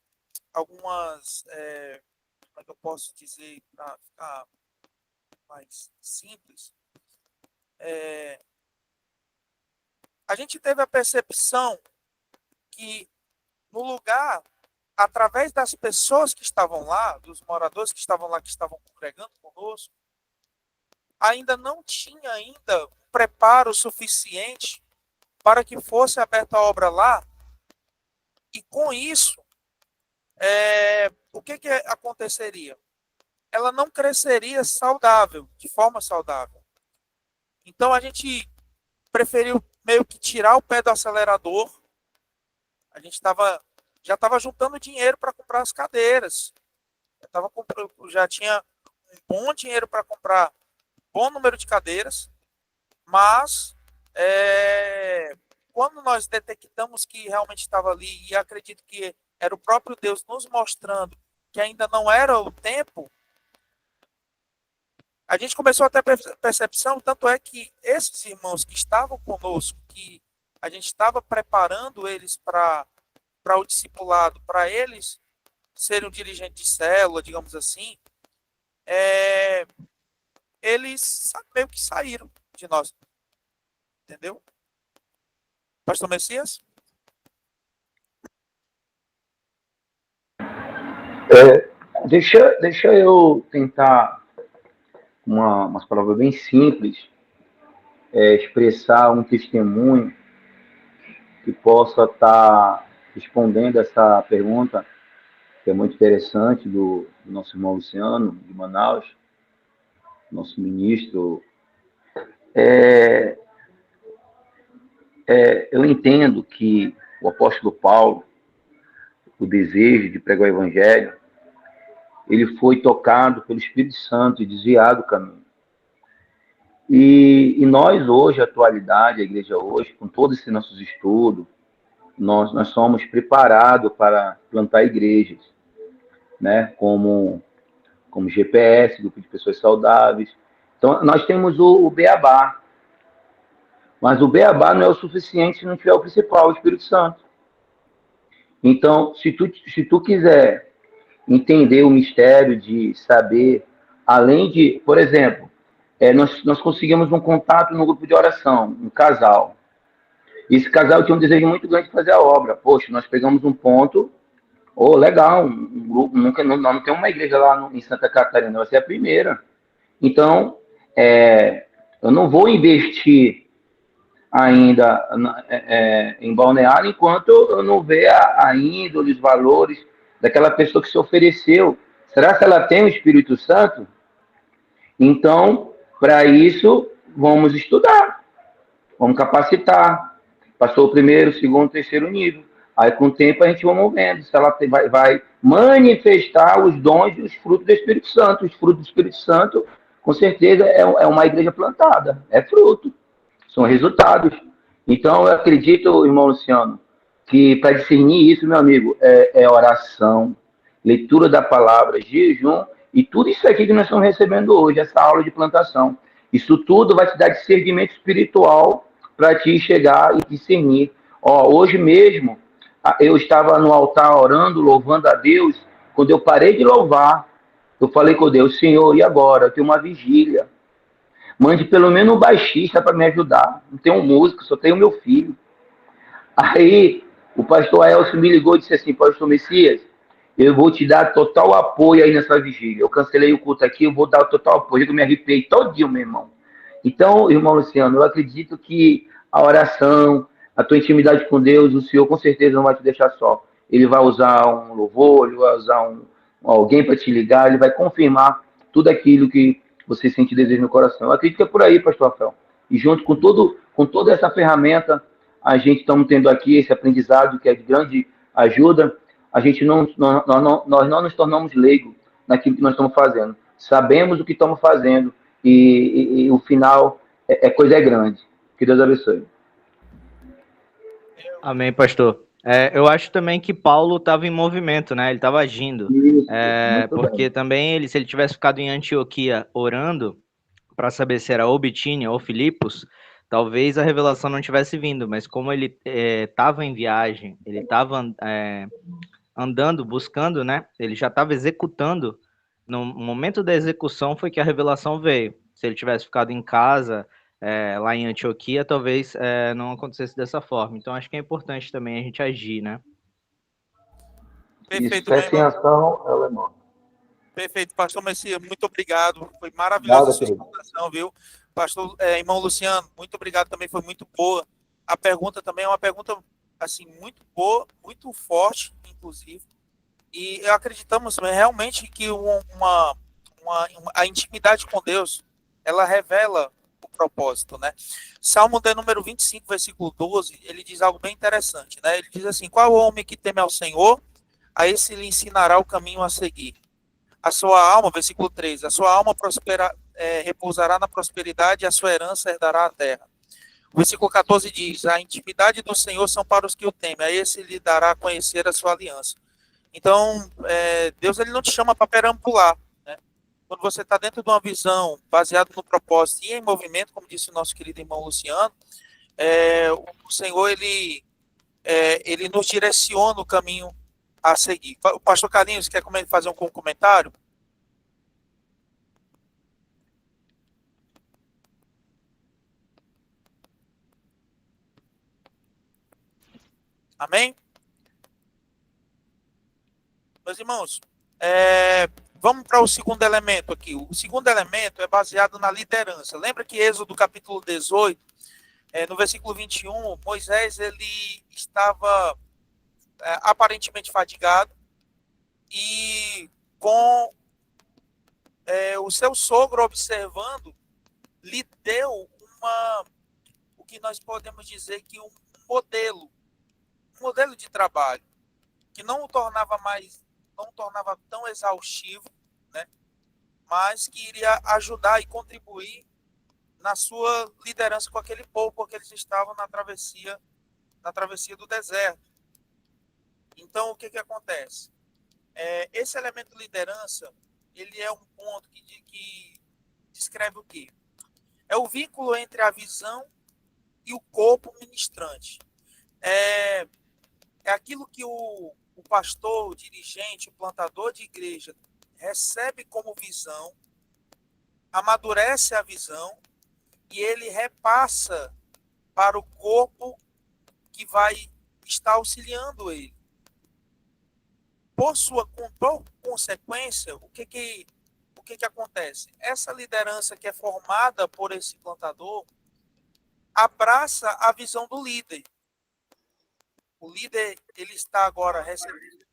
como é que eu posso dizer para ficar mais simples, a gente teve a percepção que no lugar através das pessoas que estavam lá, dos moradores que estavam lá, que estavam congregando conosco, ainda não tinha ainda um preparo suficiente para que fosse aberta a obra lá. E com isso, o que aconteceria? Ela não cresceria saudável, de forma saudável. Então a gente preferiu meio que tirar o pé do acelerador. A gente já estava juntando dinheiro para comprar as cadeiras. Já tinha um bom dinheiro para comprar um bom número de cadeiras, mas quando nós detectamos que realmente estava ali, e acredito que era o próprio Deus nos mostrando que ainda não era o tempo, a gente começou a ter percepção, tanto é que esses irmãos que estavam conosco, que a gente estava preparando eles para o discipulado, para eles serem um dirigente de célula, digamos assim, eles meio que saíram de nós. Entendeu? Pastor Messias? Deixa eu tentar umas palavras bem simples, expressar um testemunho que possa estar respondendo essa pergunta, que é muito interessante, do nosso irmão Luciano, de Manaus, nosso ministro. Eu entendo que o apóstolo Paulo, o desejo de pregar o evangelho, ele foi tocado pelo Espírito Santo e desviado do caminho. E nós hoje, a atualidade, a igreja hoje, com todos esses nossos estudos, nós somos preparados para plantar igrejas, né? Como GPS, grupo de pessoas saudáveis. Então, nós temos o beabá, mas o beabá não é o suficiente se não tiver o principal, o Espírito Santo. Então, se tu quiser entender o mistério de saber, além de, por exemplo, nós conseguimos um contato no grupo de oração, um casal. Esse casal tinha um desejo muito grande de fazer a obra. Poxa, nós pegamos um ponto, legal, um grupo, nós não temos uma igreja lá em Santa Catarina, vai ser a primeira. Então, eu não vou investir ainda em Balneário enquanto eu não ver a índole, os valores daquela pessoa que se ofereceu. Será que ela tem o Espírito Santo? Então, para isso, vamos estudar, vamos capacitar. Passou o primeiro, segundo, terceiro nível. Aí, com o tempo, a gente vai movendo. Se ela vai manifestar os dons e os frutos do Espírito Santo. Os frutos do Espírito Santo, com certeza, é uma igreja plantada. É fruto. São resultados. Então, eu acredito, irmão Luciano, que para discernir isso, meu amigo, é oração, leitura da palavra, jejum, e tudo isso aqui que nós estamos recebendo hoje, essa aula de plantação. Isso tudo vai te dar discernimento espiritual para te chegar e discernir. Hoje mesmo, eu estava no altar orando, louvando a Deus. Quando eu parei de louvar, eu falei com Deus: Senhor, e agora? Eu tenho uma vigília. Mande pelo menos um baixista para me ajudar. Não tenho um músico, só tenho meu filho. Aí o pastor Elcio me ligou e disse assim: Pastor Messias, eu vou te dar total apoio aí nessa vigília. Eu cancelei o culto aqui, eu vou dar total apoio. Eu me arrepiei todo dia, meu irmão. Então, irmão Luciano, eu acredito que a oração, a tua intimidade com Deus, o Senhor com certeza não vai te deixar só. Ele vai usar um louvor, ele vai usar alguém para te ligar, ele vai confirmar tudo aquilo que você sente desejo no coração. Eu acredito que é por aí, pastor Rafael. E junto com toda essa ferramenta, a gente estamos tendo aqui esse aprendizado que é de grande ajuda. A gente nós não nos tornamos leigos naquilo que nós estamos fazendo. Sabemos o que estamos fazendo e o final coisa grande. Que Deus abençoe. Amém, pastor. Eu acho também que Paulo estava em movimento, né? Ele estava agindo. Isso, Porque bem. também se ele tivesse ficado em Antioquia orando para saber se era ou Bitínia ou Filipos, talvez a revelação não tivesse vindo. Mas como ele estava em viagem, ele estava andando, buscando, né? Ele já estava executando. No momento da execução foi que a revelação veio. Se ele tivesse ficado em casa, lá em Antioquia, talvez não acontecesse dessa forma. Então, acho que é importante também a gente agir, né? Isso, Perfeito, meu fé sem irmão. ação, ela é morta. Perfeito, pastor Messias, muito obrigado. Foi maravilhosa a Nada, sua querido. explicação, viu? Pastor, irmão Luciano, muito obrigado também, foi muito boa. A pergunta também é uma pergunta, assim, muito boa, muito forte, inclusive. E acreditamos realmente que a intimidade com Deus, ela revela o propósito, né? Salmo de número 25, versículo 12, ele diz algo bem interessante, né? Ele diz assim: qual homem que teme ao Senhor, a esse lhe ensinará o caminho a seguir. A sua alma, versículo 13, a sua alma repousará na prosperidade e a sua herança herdará a terra. O versículo 14 diz: a intimidade do Senhor são para os que o temem, a esse lhe dará a conhecer a sua aliança. Então, Deus ele não te chama para perambular, né? Quando você está dentro de uma visão baseada no propósito e em movimento, como disse o nosso querido irmão Luciano, o Senhor ele nos direciona o caminho a seguir. O pastor Carlinhos quer fazer um comentário? Amém? Meus irmãos, vamos para o segundo elemento aqui. O segundo elemento é baseado na liderança. Lembra que Êxodo capítulo 18, no versículo 21, Moisés ele estava aparentemente fadigado e com o seu sogro observando, lhe deu o que nós podemos dizer que um modelo de trabalho, que não o tornava tão exaustivo, né? Mas que iria ajudar e contribuir na sua liderança com aquele povo, porque eles estavam na travessia do deserto. Então, o que acontece? Esse elemento de liderança, ele é um ponto que descreve o quê? É o vínculo entre a visão e o corpo ministrante. É aquilo que o pastor, o dirigente, o plantador de igreja recebe como visão, amadurece a visão e ele repassa para o corpo que vai estar auxiliando ele. Por consequência, o que acontece? Essa liderança que é formada por esse plantador abraça a visão do líder. O líder, ele está agora recebendo.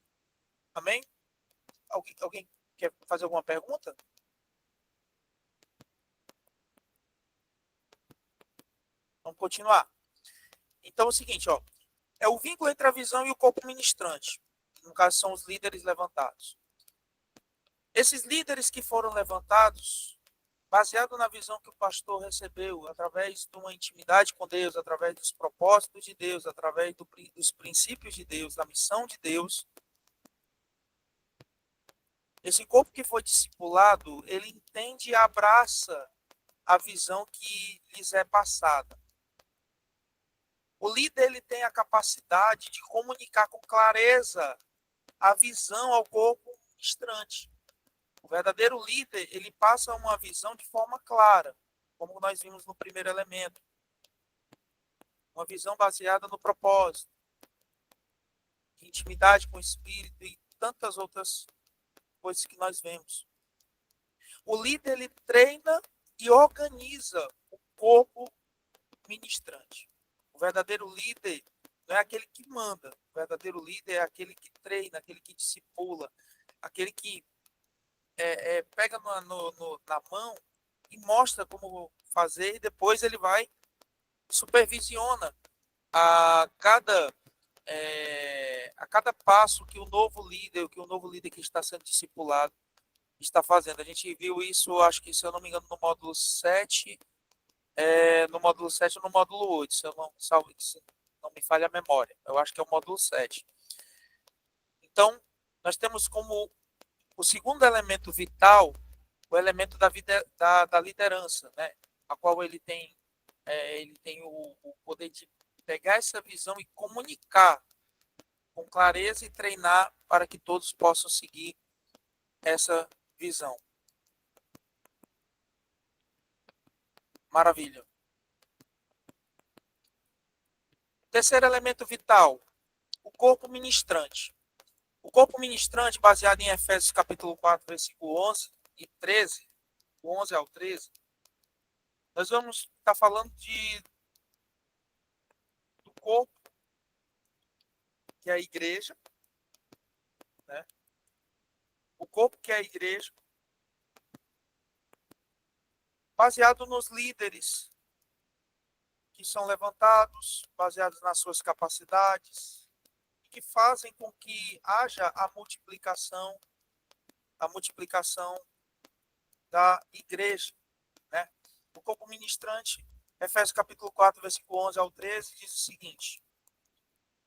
Amém? Alguém quer fazer alguma pergunta? Vamos continuar. Então é o seguinte, ó, é o vínculo entre a visão e o corpo ministrante. No caso, são os líderes levantados. Esses líderes que foram levantados, baseado na visão que o pastor recebeu, através de uma intimidade com Deus, através dos propósitos de Deus, através dos princípios de Deus, da missão de Deus, esse corpo que foi discipulado, ele entende e abraça a visão que lhes é passada. O líder ele tem a capacidade de comunicar com clareza a visão ao corpo ministrante. O verdadeiro líder, ele passa uma visão de forma clara, como nós vimos no primeiro elemento. Uma visão baseada no propósito, intimidade com o Espírito e tantas outras coisas que nós vemos. O líder, ele treina e organiza o corpo ministrante. O verdadeiro líder não é aquele que manda. O verdadeiro líder é aquele que treina, aquele que discipula, aquele que pega na mão e mostra como fazer e depois ele vai supervisiona a cada passo que o novo líder que está sendo discipulado está fazendo. A gente viu isso, acho que, se eu não me engano, no módulo 7, no módulo 7 ou no módulo 8, se não me falha a memória. Eu acho que é o módulo 7. Então, nós temos como o segundo elemento vital o elemento da liderança, né? A qual ele tem o poder de pegar essa visão e comunicar com clareza e treinar para que todos possam seguir essa visão. Maravilha. Terceiro elemento vital, o corpo ministrante. O corpo ministrante, baseado em Efésios capítulo 4, versículo 11 e 13, do 11 ao 13, nós vamos estar falando do corpo, que é a igreja, né? O corpo que é a igreja, baseado nos líderes que são levantados, baseados nas suas capacidades, que fazem com que haja a multiplicação da igreja, né? O corpo ministrante, Efésios capítulo 4, versículo 11 ao 13, diz o seguinte: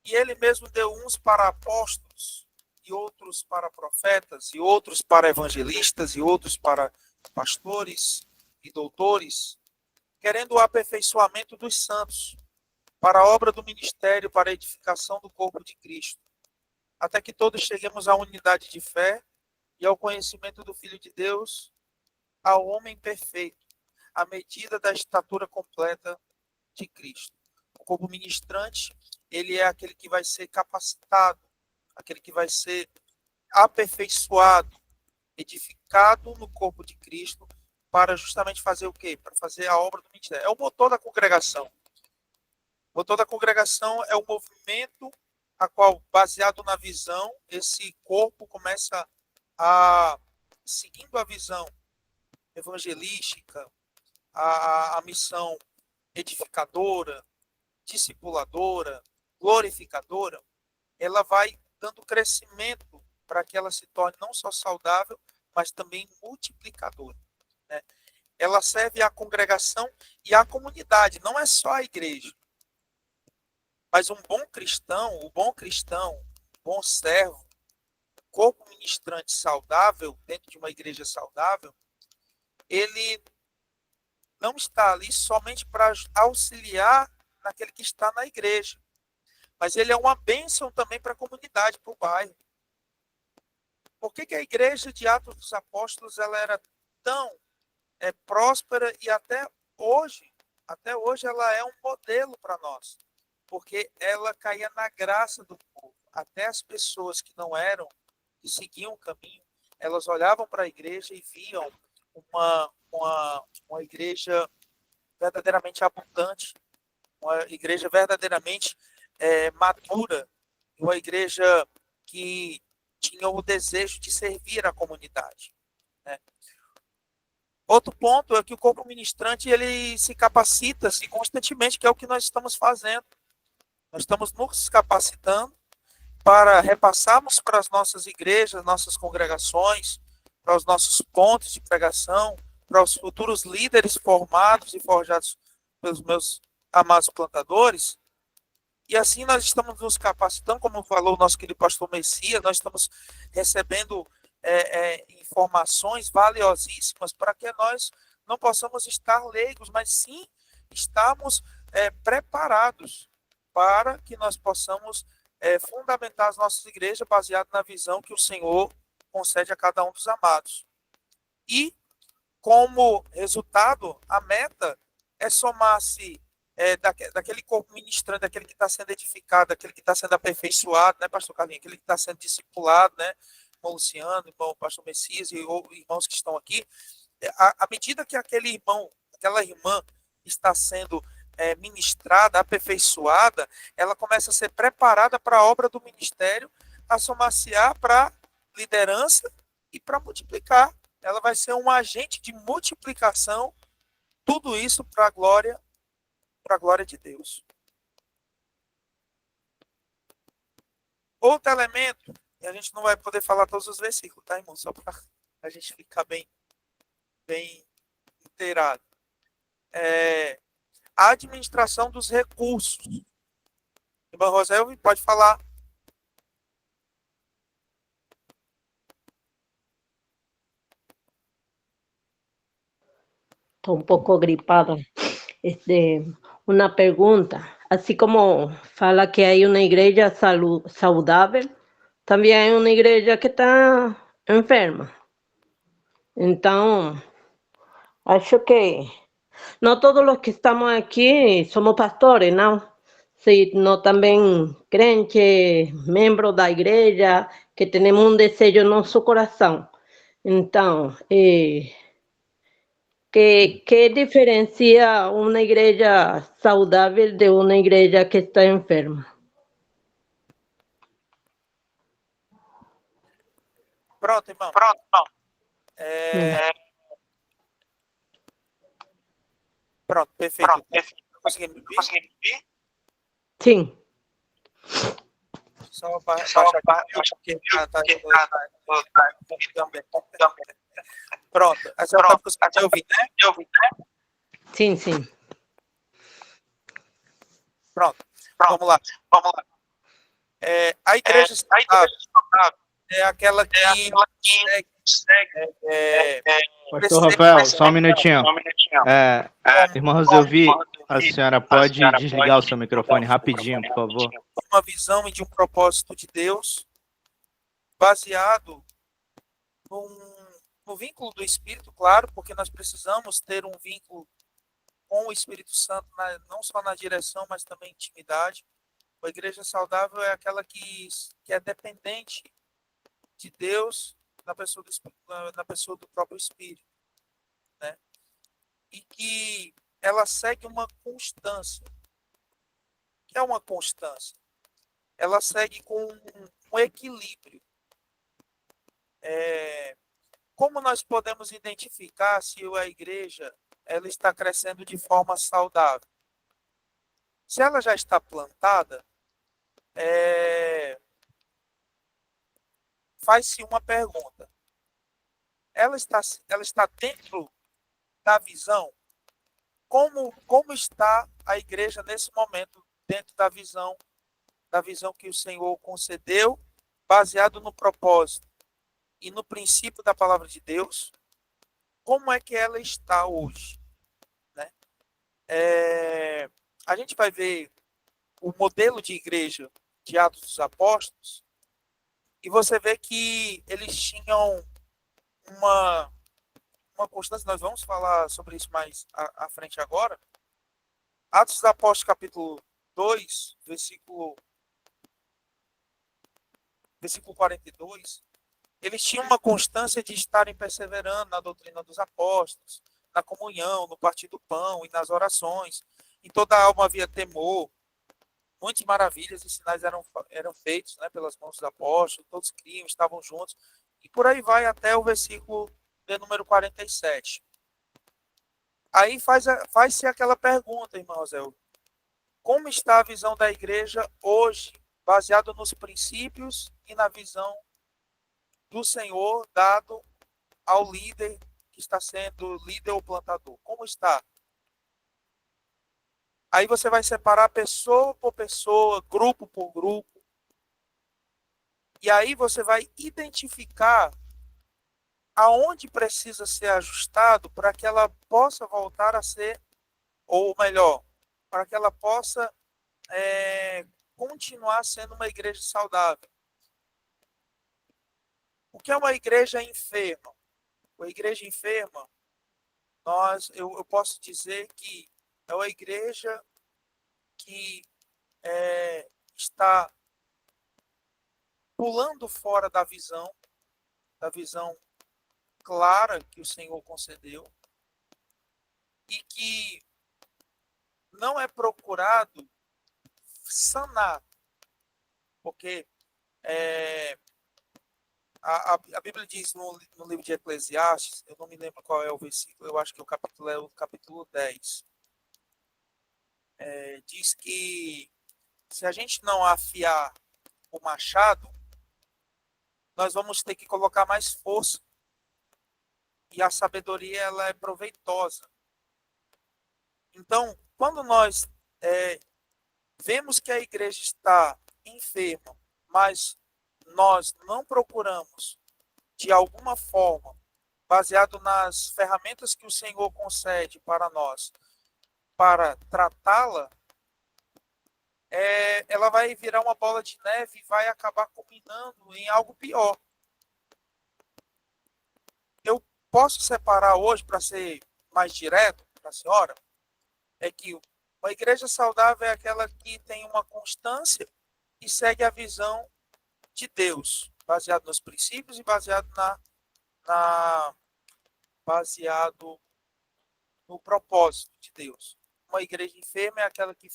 e ele mesmo deu uns para apóstolos, e outros para profetas, e outros para evangelistas, e outros para pastores e doutores, querendo o aperfeiçoamento dos santos, para a obra do ministério, para a edificação do corpo de Cristo, até que todos cheguemos à unidade de fé e ao conhecimento do Filho de Deus, ao homem perfeito, à medida da estatura completa de Cristo. O corpo ministrante, ele é aquele que vai ser capacitado, aquele que vai ser aperfeiçoado, edificado no corpo de Cristo, para justamente fazer o quê? Para fazer a obra do ministério. É o motor da congregação. O motor da congregação é o movimento a qual, baseado na visão, esse corpo começa a, seguindo a visão evangelística, a missão edificadora, discipuladora, glorificadora, ela vai dando crescimento para que ela se torne não só saudável, mas também multiplicadora, né? Ela serve à congregação e à comunidade, não é só a igreja. Mas um bom cristão, o bom servo, corpo ministrante saudável, dentro de uma igreja saudável, ele não está ali somente para auxiliar naquele que está na igreja, mas ele é uma bênção também para a comunidade, para o bairro. Por que a igreja de Atos dos Apóstolos ela era tão próspera e até hoje ela é um modelo para nós? Porque ela caía na graça do povo. Até as pessoas que não eram, que seguiam o caminho, elas olhavam para a igreja e viam uma igreja verdadeiramente abundante, uma igreja verdadeiramente madura, uma igreja que tinha o desejo de servir a comunidade, né? Outro ponto é que o corpo ministrante ele se capacita-se constantemente, que é o que nós estamos fazendo. Nós estamos nos capacitando para repassarmos para as nossas igrejas, nossas congregações, para os nossos pontos de pregação, para os futuros líderes formados e forjados pelos meus amados plantadores. E assim nós estamos nos capacitando, como falou o nosso querido pastor Messias, nós estamos recebendo informações valiosíssimas para que nós não possamos estar leigos, mas sim estarmos preparados para que nós possamos fundamentar as nossas igrejas baseado na visão que o Senhor concede a cada um dos amados. E, como resultado, a meta é somar-se daquele corpo ministrante, daquele que está sendo edificado, daquele que está sendo aperfeiçoado, né, pastor Carlinhos? Aquele que está sendo discipulado, né, irmão Luciano, irmão pastor Messias e irmãos que estão aqui. À medida que aquele irmão, aquela irmã está sendo ministrada, aperfeiçoada, ela começa a ser preparada para a obra do ministério, a somar-se-á para liderança e para multiplicar. Ela vai ser um agente de multiplicação, tudo isso para a glória de Deus. Outro elemento, e a gente não vai poder falar todos os versículos, tá, irmão? Só para a gente ficar bem inteirado. A administração dos recursos. Irmão Roselvi, pode falar. Estou um pouco gripada. Uma pergunta. Assim como fala que há uma igreja saudável, também há uma igreja que está enferma. Então, acho que não todos os que estamos aqui somos pastores, não. se nós também crentes, membros da igreja, que temos um desejo no nosso coração. Então, que diferencia uma igreja saudável de uma igreja que está enferma? Pronto, irmão. Pronto, perfeito. Conseguindo me ouvir? Sim. Só baixar aqui, porque tá também. Pronto, a senhora está conseguindo ouvir, né? Sim, sim. Pronto, vamos lá. A igreja saudável é aquela que Pastor Rafael, só um minutinho. Irmão Roselvi, a senhora pode desligar o seu microfone rapidinho, por favor? Uma visão e de um propósito de Deus baseado no vínculo do Espírito, claro, porque nós precisamos ter um vínculo com o Espírito Santo, não só na direção, mas também intimidade. A igreja saudável é aquela que é dependente de Deus na pessoa do próprio Espírito, né? E que ela segue uma constância. O que é uma constância? Ela segue com um equilíbrio. Como nós podemos identificar se a igreja ela está crescendo de forma saudável? Se ela já está plantada, faz-se uma pergunta. Ela está dentro da visão? Como está a igreja nesse momento dentro da visão que o Senhor concedeu, baseado no propósito e no princípio da palavra de Deus? Como é que ela está hoje, né? A gente vai ver o modelo de igreja de Atos dos Apóstolos e você vê que eles tinham uma constância. Nós vamos falar sobre isso mais à frente agora. Atos dos Apóstolos, capítulo 2, versículo 42, eles tinham uma constância de estarem perseverando na doutrina dos apóstolos, na comunhão, no partir do pão e nas orações. Em toda a alma havia temor. Muitas maravilhas e sinais eram feitos, né, pelas mãos dos apóstolos, todos criam, estavam juntos. E por aí vai até o versículo de número 47. Aí faz-se aquela pergunta, irmão Zé, como está a visão da igreja hoje, baseado nos princípios e na visão do Senhor dado ao líder que está sendo líder ou plantador? Como está? Aí você vai separar pessoa por pessoa, grupo por grupo. E aí você vai identificar aonde precisa ser ajustado para que ela possa voltar a ser, ou melhor, para que ela possa continuar sendo uma igreja saudável. O que é uma igreja enferma? Uma igreja enferma, eu posso dizer que é uma igreja que está pulando fora da visão clara que o Senhor concedeu e que não é procurado sanar, porque a Bíblia diz no livro de Eclesiastes, eu não me lembro qual é o versículo, eu acho que o capítulo é o capítulo 10. Diz que se a gente não afiar o machado, nós vamos ter que colocar mais força. E a sabedoria ela é proveitosa. Então, quando nós vemos que a igreja está enferma, mas nós não procuramos, de alguma forma, baseado nas ferramentas que o Senhor concede para nós, para tratá-la, ela vai virar uma bola de neve e vai acabar culminando em algo pior. Eu posso separar hoje, para ser mais direto para a senhora, é que Uma igreja saudável é aquela que tem uma constância e segue a visão de Deus, baseado nos princípios e baseado no propósito de Deus. Uma igreja enferma é aquela que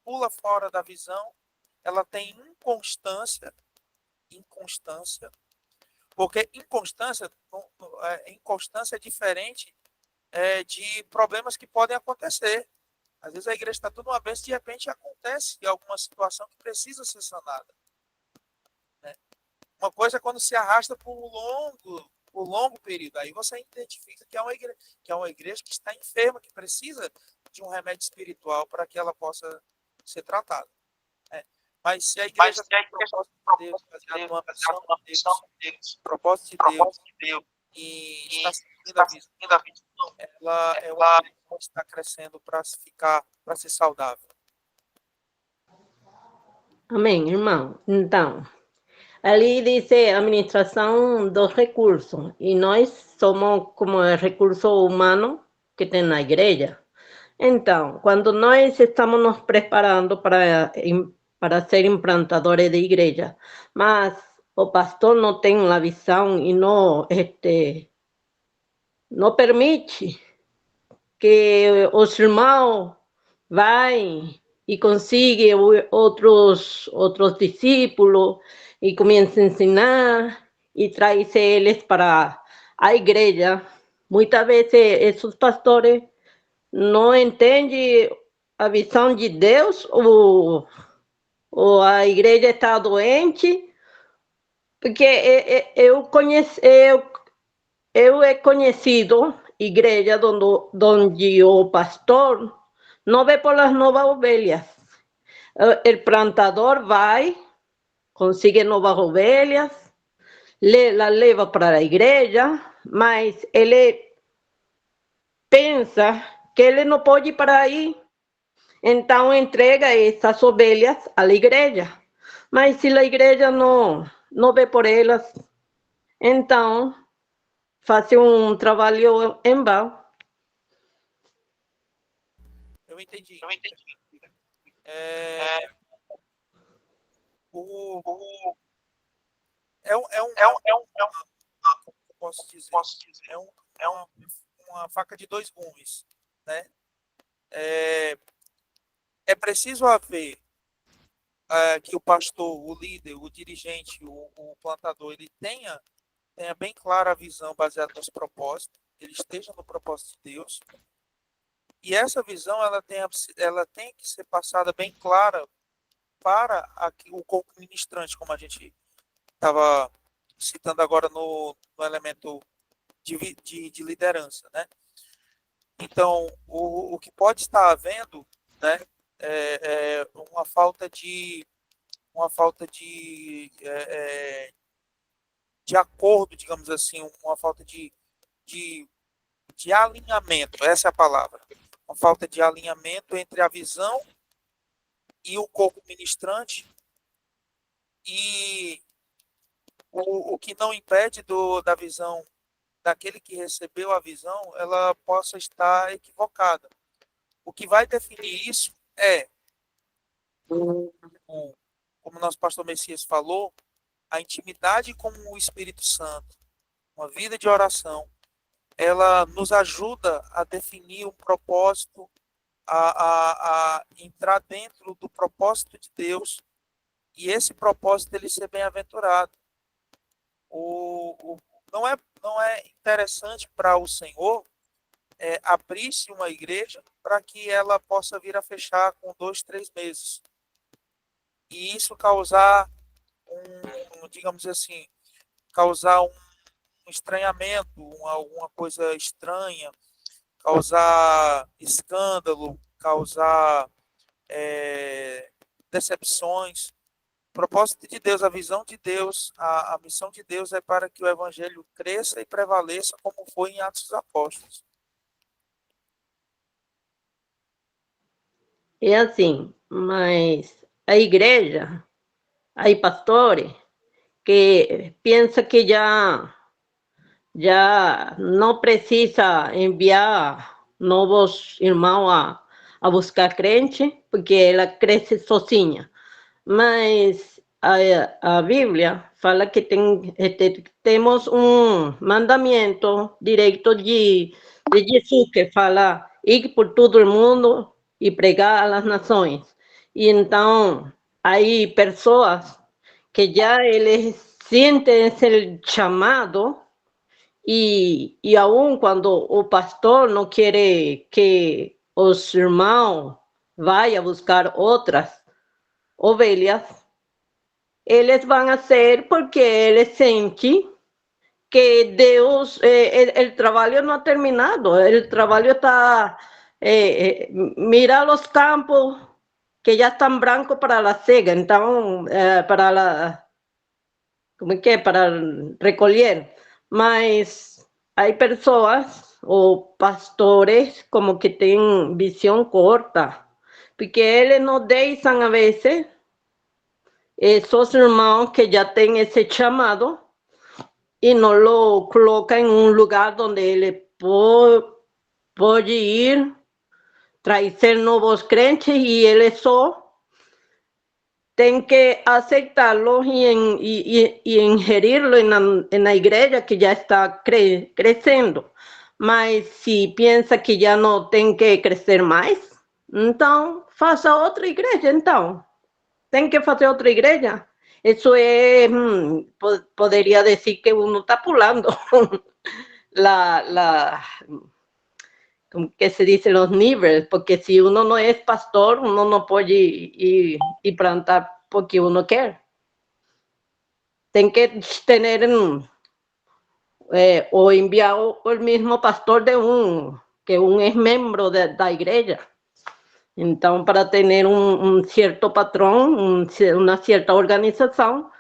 pula fora da visão, ela tem inconstância, porque inconstância é diferente de problemas que podem acontecer. Às vezes a igreja está tudo uma vez, de repente acontece alguma situação que precisa ser sanada. Né? Uma coisa é quando se arrasta por longo período. Aí você identifica que é uma igreja que está enferma, que precisa de um remédio espiritual para que ela possa ser tratada. Né? Mas se a igreja tem o propósito de Deus, baseado numa missão de Deus, propósito de Deus, e está seguindo a visão, ela é uma igreja que está crescendo para ser saudável. Amém, irmão. Então, ali dice administração dos recursos, e nós somos como o recurso humano que tem na igreja. Então, quando nós estamos nos preparando para ser implantadores de igreja, mas o pastor não tem a visão e não permite que os irmãos vão e consigam outros discípulos e comecem a ensinar e traz eles para a igreja. Muitas vezes esses pastores não entendem a visão de Deus, ou a igreja está doente, porque eu é conhecido igreja onde o pastor não vê por las novas ovelhas. O plantador vai, consigue novas ovelhas, la leva para a igreja, mas ele pensa que ele não pode ir para aí, então entrega essas ovelhas à igreja. Mas se a igreja não vê por elas, então faz um trabalho em vão. Eu entendi. Posso dizer, uma faca de dois gumes, né? É preciso haver que o pastor, o líder, o dirigente, o plantador, ele tenha bem clara a visão baseada nos propósitos, ele esteja no propósito de Deus. E essa visão ela tem que ser passada bem clara para o corpo ministrante, como a gente estava citando agora no elemento de liderança, né? Então, o que pode estar havendo, né, é uma falta de acordo, digamos assim, uma falta de alinhamento, essa é a palavra. Uma falta de alinhamento entre a visão e o corpo ministrante, e o que não impede da visão daquele que recebeu a visão, ela possa estar equivocada. O que vai definir isso é, como nosso pastor Messias falou, a intimidade com o Espírito Santo, uma vida de oração, ela nos ajuda a definir um propósito, a entrar dentro do propósito de Deus, e esse propósito ele ser bem-aventurado. Não é interessante para o Senhor abrir-se uma igreja para que ela possa vir a fechar com 2, 3 meses. E isso causar digamos assim, causar um estranhamento, alguma coisa estranha, causar escândalo, causar decepções. O propósito de Deus, a visão de Deus, a missão de Deus é para que o evangelho cresça e prevaleça, como foi em Atos dos Apóstolos. É assim, mas a igreja, aí pastores que pensa que já não precisa enviar novos irmãos a buscar crente, porque ela cresce sozinha. Mas a Bíblia fala que temos um mandamento direito de Jesus, que fala, ir por todo o mundo e pregar às nações. E então, hay pessoas que já eles sentem esse chamado, e aun quando o pastor não quer que os irmãos vão buscar outras ovelhas, eles vão fazer porque eles sentem que Deus, o trabalho não ha terminado, o trabalho está, mira os campos que já estão brancos para a cega, então, para recolher, mas há pessoas ou pastores como que têm visão corta, porque eles não deixam a vezes esses irmãos que já têm esse chamado e não lo colocam em um lugar onde ele pode ir, trazer novos crentes, e ele só tem que aceitarlo e ingerirlo na igreja que já está crescendo. Mas se pensa que já não tem que crescer mais, então faça outra igreja, então. Tem que fazer outra igreja. Isso é, poderia dizer que uno está pulando como que se dice, los níveis, porque si uno no es pastor, uno no puede ir y plantar porque uno quiere. Tem que tener o enviado el mismo pastor que es miembro de la iglesia. Então, para ter certo patrão, uma certa organização,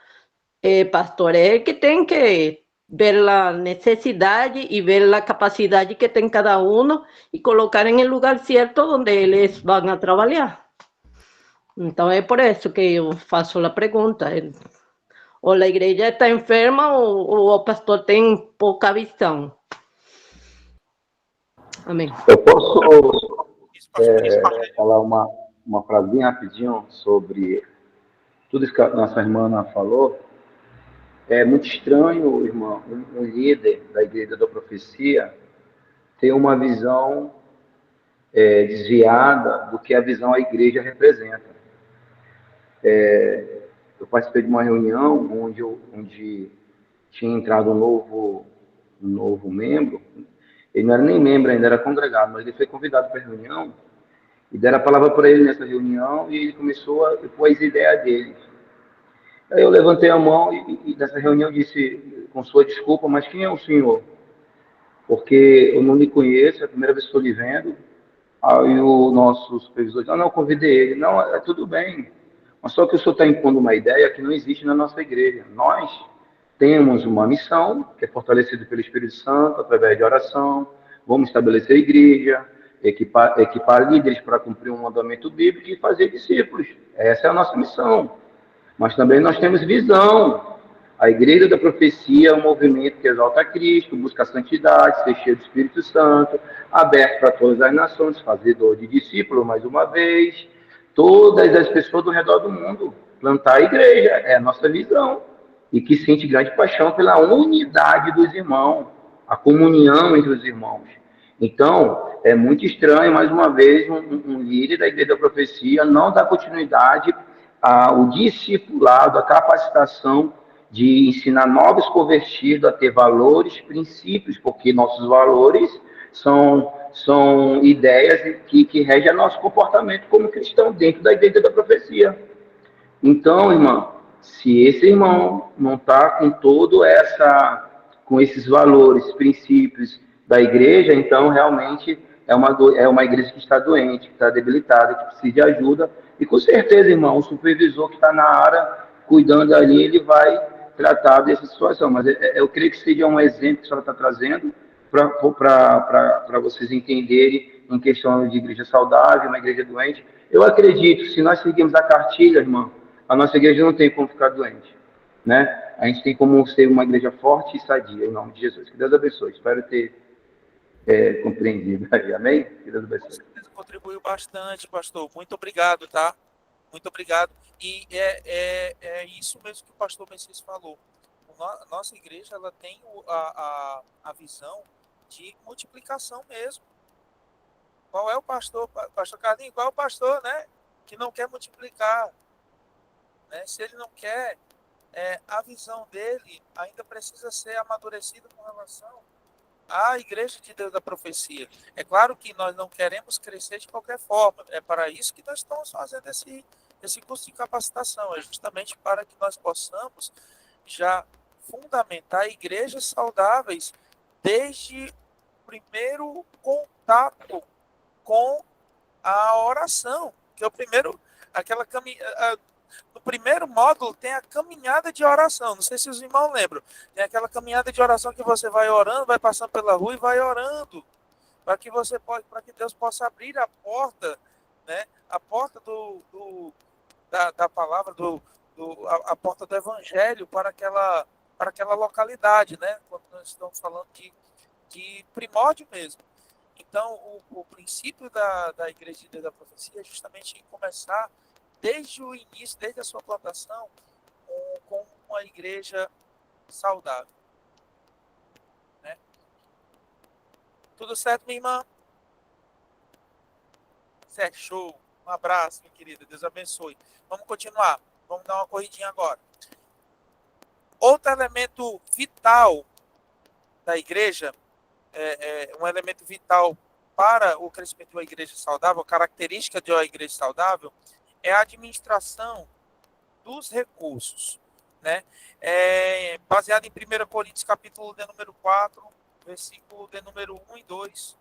pastor é que tem que ver a necessidade e ver a capacidade que tem cada um e colocar em lugar certo onde eles vão a trabalhar. Então, é por isso que eu faço a pergunta. Ou a igreja está enferma ou o pastor tem pouca visão. Amém. Eu posso falar uma frasinha rapidinho sobre tudo isso que a nossa irmã falou? É muito estranho, irmão, um líder da Igreja da Profecia ter uma visão desviada do que a visão a igreja representa. Eu participei de uma reunião onde tinha entrado um novo membro. Ele não era nem membro ainda, era congregado, mas ele foi convidado para a reunião e deram a palavra para ele nessa reunião e ele começou a pôr as ideias dele. Aí eu levantei a mão e nessa reunião disse, com sua desculpa, mas quem é o senhor? Porque eu não lhe conheço, é a primeira vez que estou lhe vendo. Aí o nosso supervisor disse, não, eu convidei ele. Não, é tudo bem. Mas só que o senhor está impondo uma ideia que não existe na nossa igreja. Nós temos uma missão, que é fortalecida pelo Espírito Santo, através de oração. Vamos estabelecer a igreja, equipar líderes para cumprir um mandamento bíblico e fazer discípulos. Essa é a nossa missão. Mas também nós temos visão. A Igreja da Profecia é um movimento que exalta Cristo, busca a santidade, ser cheio do Espírito Santo, aberto para todas as nações, fazedor de discípulos, mais uma vez, todas as pessoas do redor do mundo, plantar a igreja, é a nossa visão, e que sente grande paixão pela unidade dos irmãos, a comunhão entre os irmãos. Então, é muito estranho, mais uma vez, um líder da Igreja da Profecia não dar continuidade ao discipulado, à capacitação de ensinar novos convertidos a ter valores, princípios, porque nossos valores são ideias que regem nosso comportamento como cristão dentro da Igreja da Profecia. Então, irmão, se esse irmão não está com esses valores, princípios da igreja, então realmente é uma igreja que está doente, que está debilitada, que precisa de ajuda. E com certeza, irmão, o supervisor que está na área, cuidando ali, ele vai tratar dessa situação. Mas eu creio que seja um exemplo que a senhora está trazendo para vocês entenderem em questão de igreja saudável, uma igreja doente. Eu acredito, se nós seguirmos a cartilha, irmão, a nossa igreja não tem como ficar doente, né? A gente tem como ser uma igreja forte e sadia, em nome de Jesus. Que Deus abençoe. Espero ter compreendido. Amém? Que Deus abençoe. contribuiu bastante, pastor. Muito obrigado, tá? Muito obrigado. E é isso mesmo que o pastor Messias falou. Nossa igreja, ela tem a visão de multiplicação mesmo. Qual é o pastor, pastor Carlinhos, qual é o pastor, né, que não quer multiplicar? Né? Se ele não quer, a visão dele ainda precisa ser amadurecida com relação à igreja de Deus da profecia. É claro que nós não queremos crescer de qualquer forma. É para isso que nós estamos fazendo esse curso de capacitação. É justamente para que nós possamos já fundamentar igrejas saudáveis desde o primeiro contato com a oração. Que é o primeiro, aquela caminhada. No primeiro módulo tem a caminhada de oração. Não sei se os irmãos lembram. Tem aquela caminhada de oração que você vai orando, vai passando pela rua e vai orando. Para que Deus possa abrir a porta, né? A porta da palavra, a porta do evangelho para aquela localidade, né? Quando nós estamos falando de primórdio mesmo. Então, o princípio da Igreja de Deus da Profecia é justamente começar desde o início, desde a sua plantação, com uma igreja saudável. Né? Tudo certo, minha irmã? Certo, show. Um abraço, minha querida. Deus abençoe. Vamos continuar. Vamos dar uma corridinha agora. Outro elemento vital da igreja, um elemento vital para o crescimento de uma igreja saudável, característica de uma igreja saudável, é a administração dos recursos, né? Baseado em 1 Coríntios, capítulo de número 4, versículo de número 1 e 2,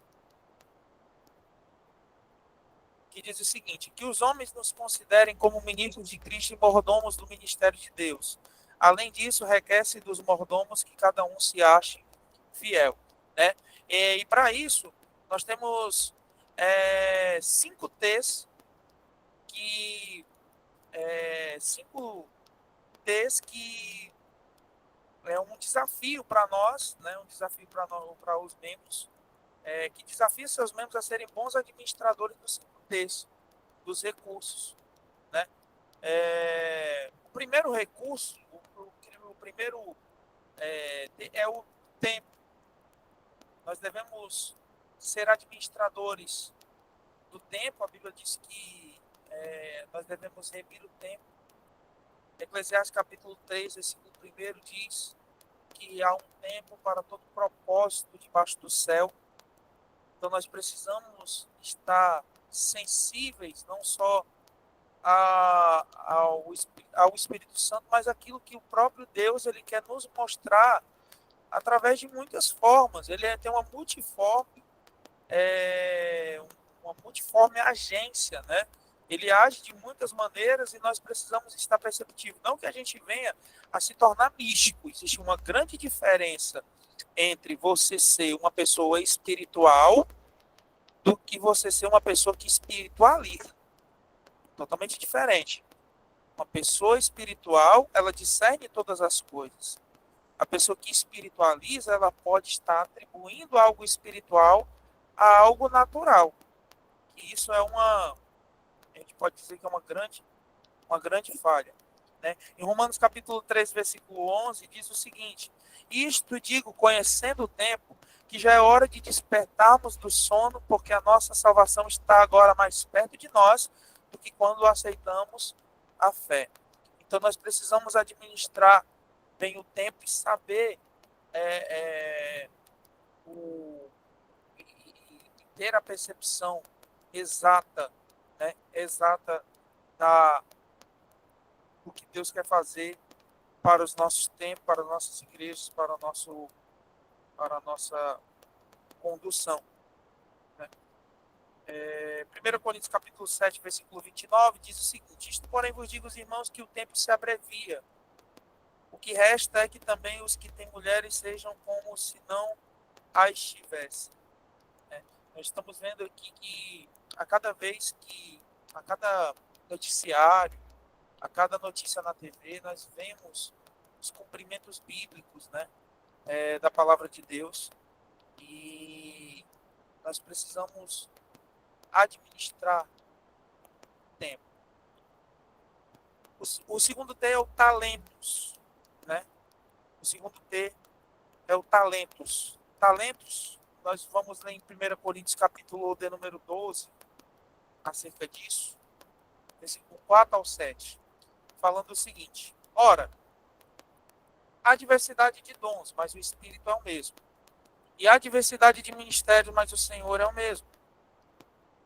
que diz o seguinte: que os homens nos considerem como ministros de Cristo e mordomos do ministério de Deus. Além disso, requer-se dos mordomos que cada um se ache fiel, né? E para isso, nós temos 5 T's que 5 T's que é um desafio para nós, né? Um desafio para os membros, que desafia seus membros a serem bons administradores dos 5 T's, dos recursos, né? O primeiro recurso, o primeiro é o tempo. Nós devemos ser administradores do tempo. A Bíblia diz que nós devemos remir o tempo. Eclesiastes capítulo 3, versículo 1 diz que há um tempo para todo propósito debaixo do céu. Então nós precisamos estar sensíveis não só ao Espírito Santo, mas aquilo que o próprio Deus ele quer nos mostrar através de muitas formas. Ele tem uma multiforme agência, né? Ele age de muitas maneiras e nós precisamos estar perceptivos. Não que a gente venha a se tornar místico. Existe uma grande diferença entre você ser uma pessoa espiritual do que você ser uma pessoa que espiritualiza. Totalmente diferente. Uma pessoa espiritual, ela discerne todas as coisas. A pessoa que espiritualiza, ela pode estar atribuindo algo espiritual a algo natural. E isso a gente pode dizer que é uma grande falha. Né? Em Romanos capítulo 3, versículo 11, diz o seguinte: isto digo, conhecendo o tempo, que já é hora de despertarmos do sono, porque a nossa salvação está agora mais perto de nós do que quando aceitamos a fé. Então nós precisamos administrar bem o tempo e saber ter a percepção exata, né, do que Deus quer fazer para os nossos tempos, para as nossas igrejas, para a nossa condução. Né? 1 Coríntios capítulo 7, versículo 29, diz o seguinte: isto, porém, vos digo, os irmãos, que o tempo se abrevia. O que resta é que também os que têm mulheres sejam como se não as tivessem. Nós estamos vendo aqui que a cada noticiário, a cada notícia na TV, nós vemos os cumprimentos bíblicos, né, da palavra de Deus. E nós precisamos administrar tempo. O segundo T é o talentos, né? O segundo T é o talentos. Talentos, nós vamos ler em 1 Coríntios capítulo de número 12, acerca disso, versículo 4 ao 7, falando o seguinte: ora, há diversidade de dons, mas o Espírito é o mesmo. E há diversidade de ministérios, mas o Senhor é o mesmo.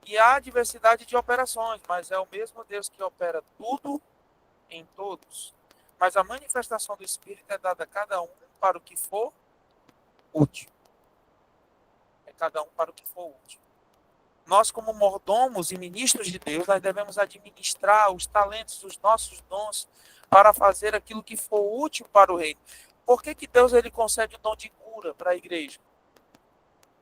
E há diversidade de operações, mas é o mesmo Deus que opera tudo em todos. Mas a manifestação do Espírito é dada a cada um para o que for útil. É cada um para o que for útil. Nós, como mordomos e ministros de Deus, nós devemos administrar os talentos, os nossos dons, para fazer aquilo que for útil para o reino. Por que Deus ele concede o dom de cura para a igreja?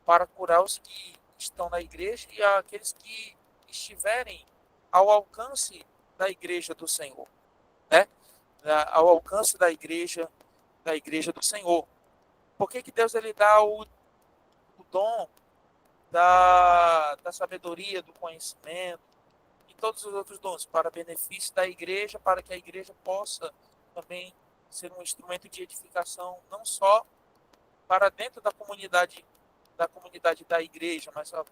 Para curar os que estão na igreja e aqueles que estiverem ao alcance da igreja do Senhor, né? Ao alcance da igreja do Senhor. Por que Deus ele dá o dom da sabedoria, do conhecimento e todos os outros dons para benefício da igreja, para que a igreja possa também ser um instrumento de edificação, não só para dentro da comunidade da igreja, mas a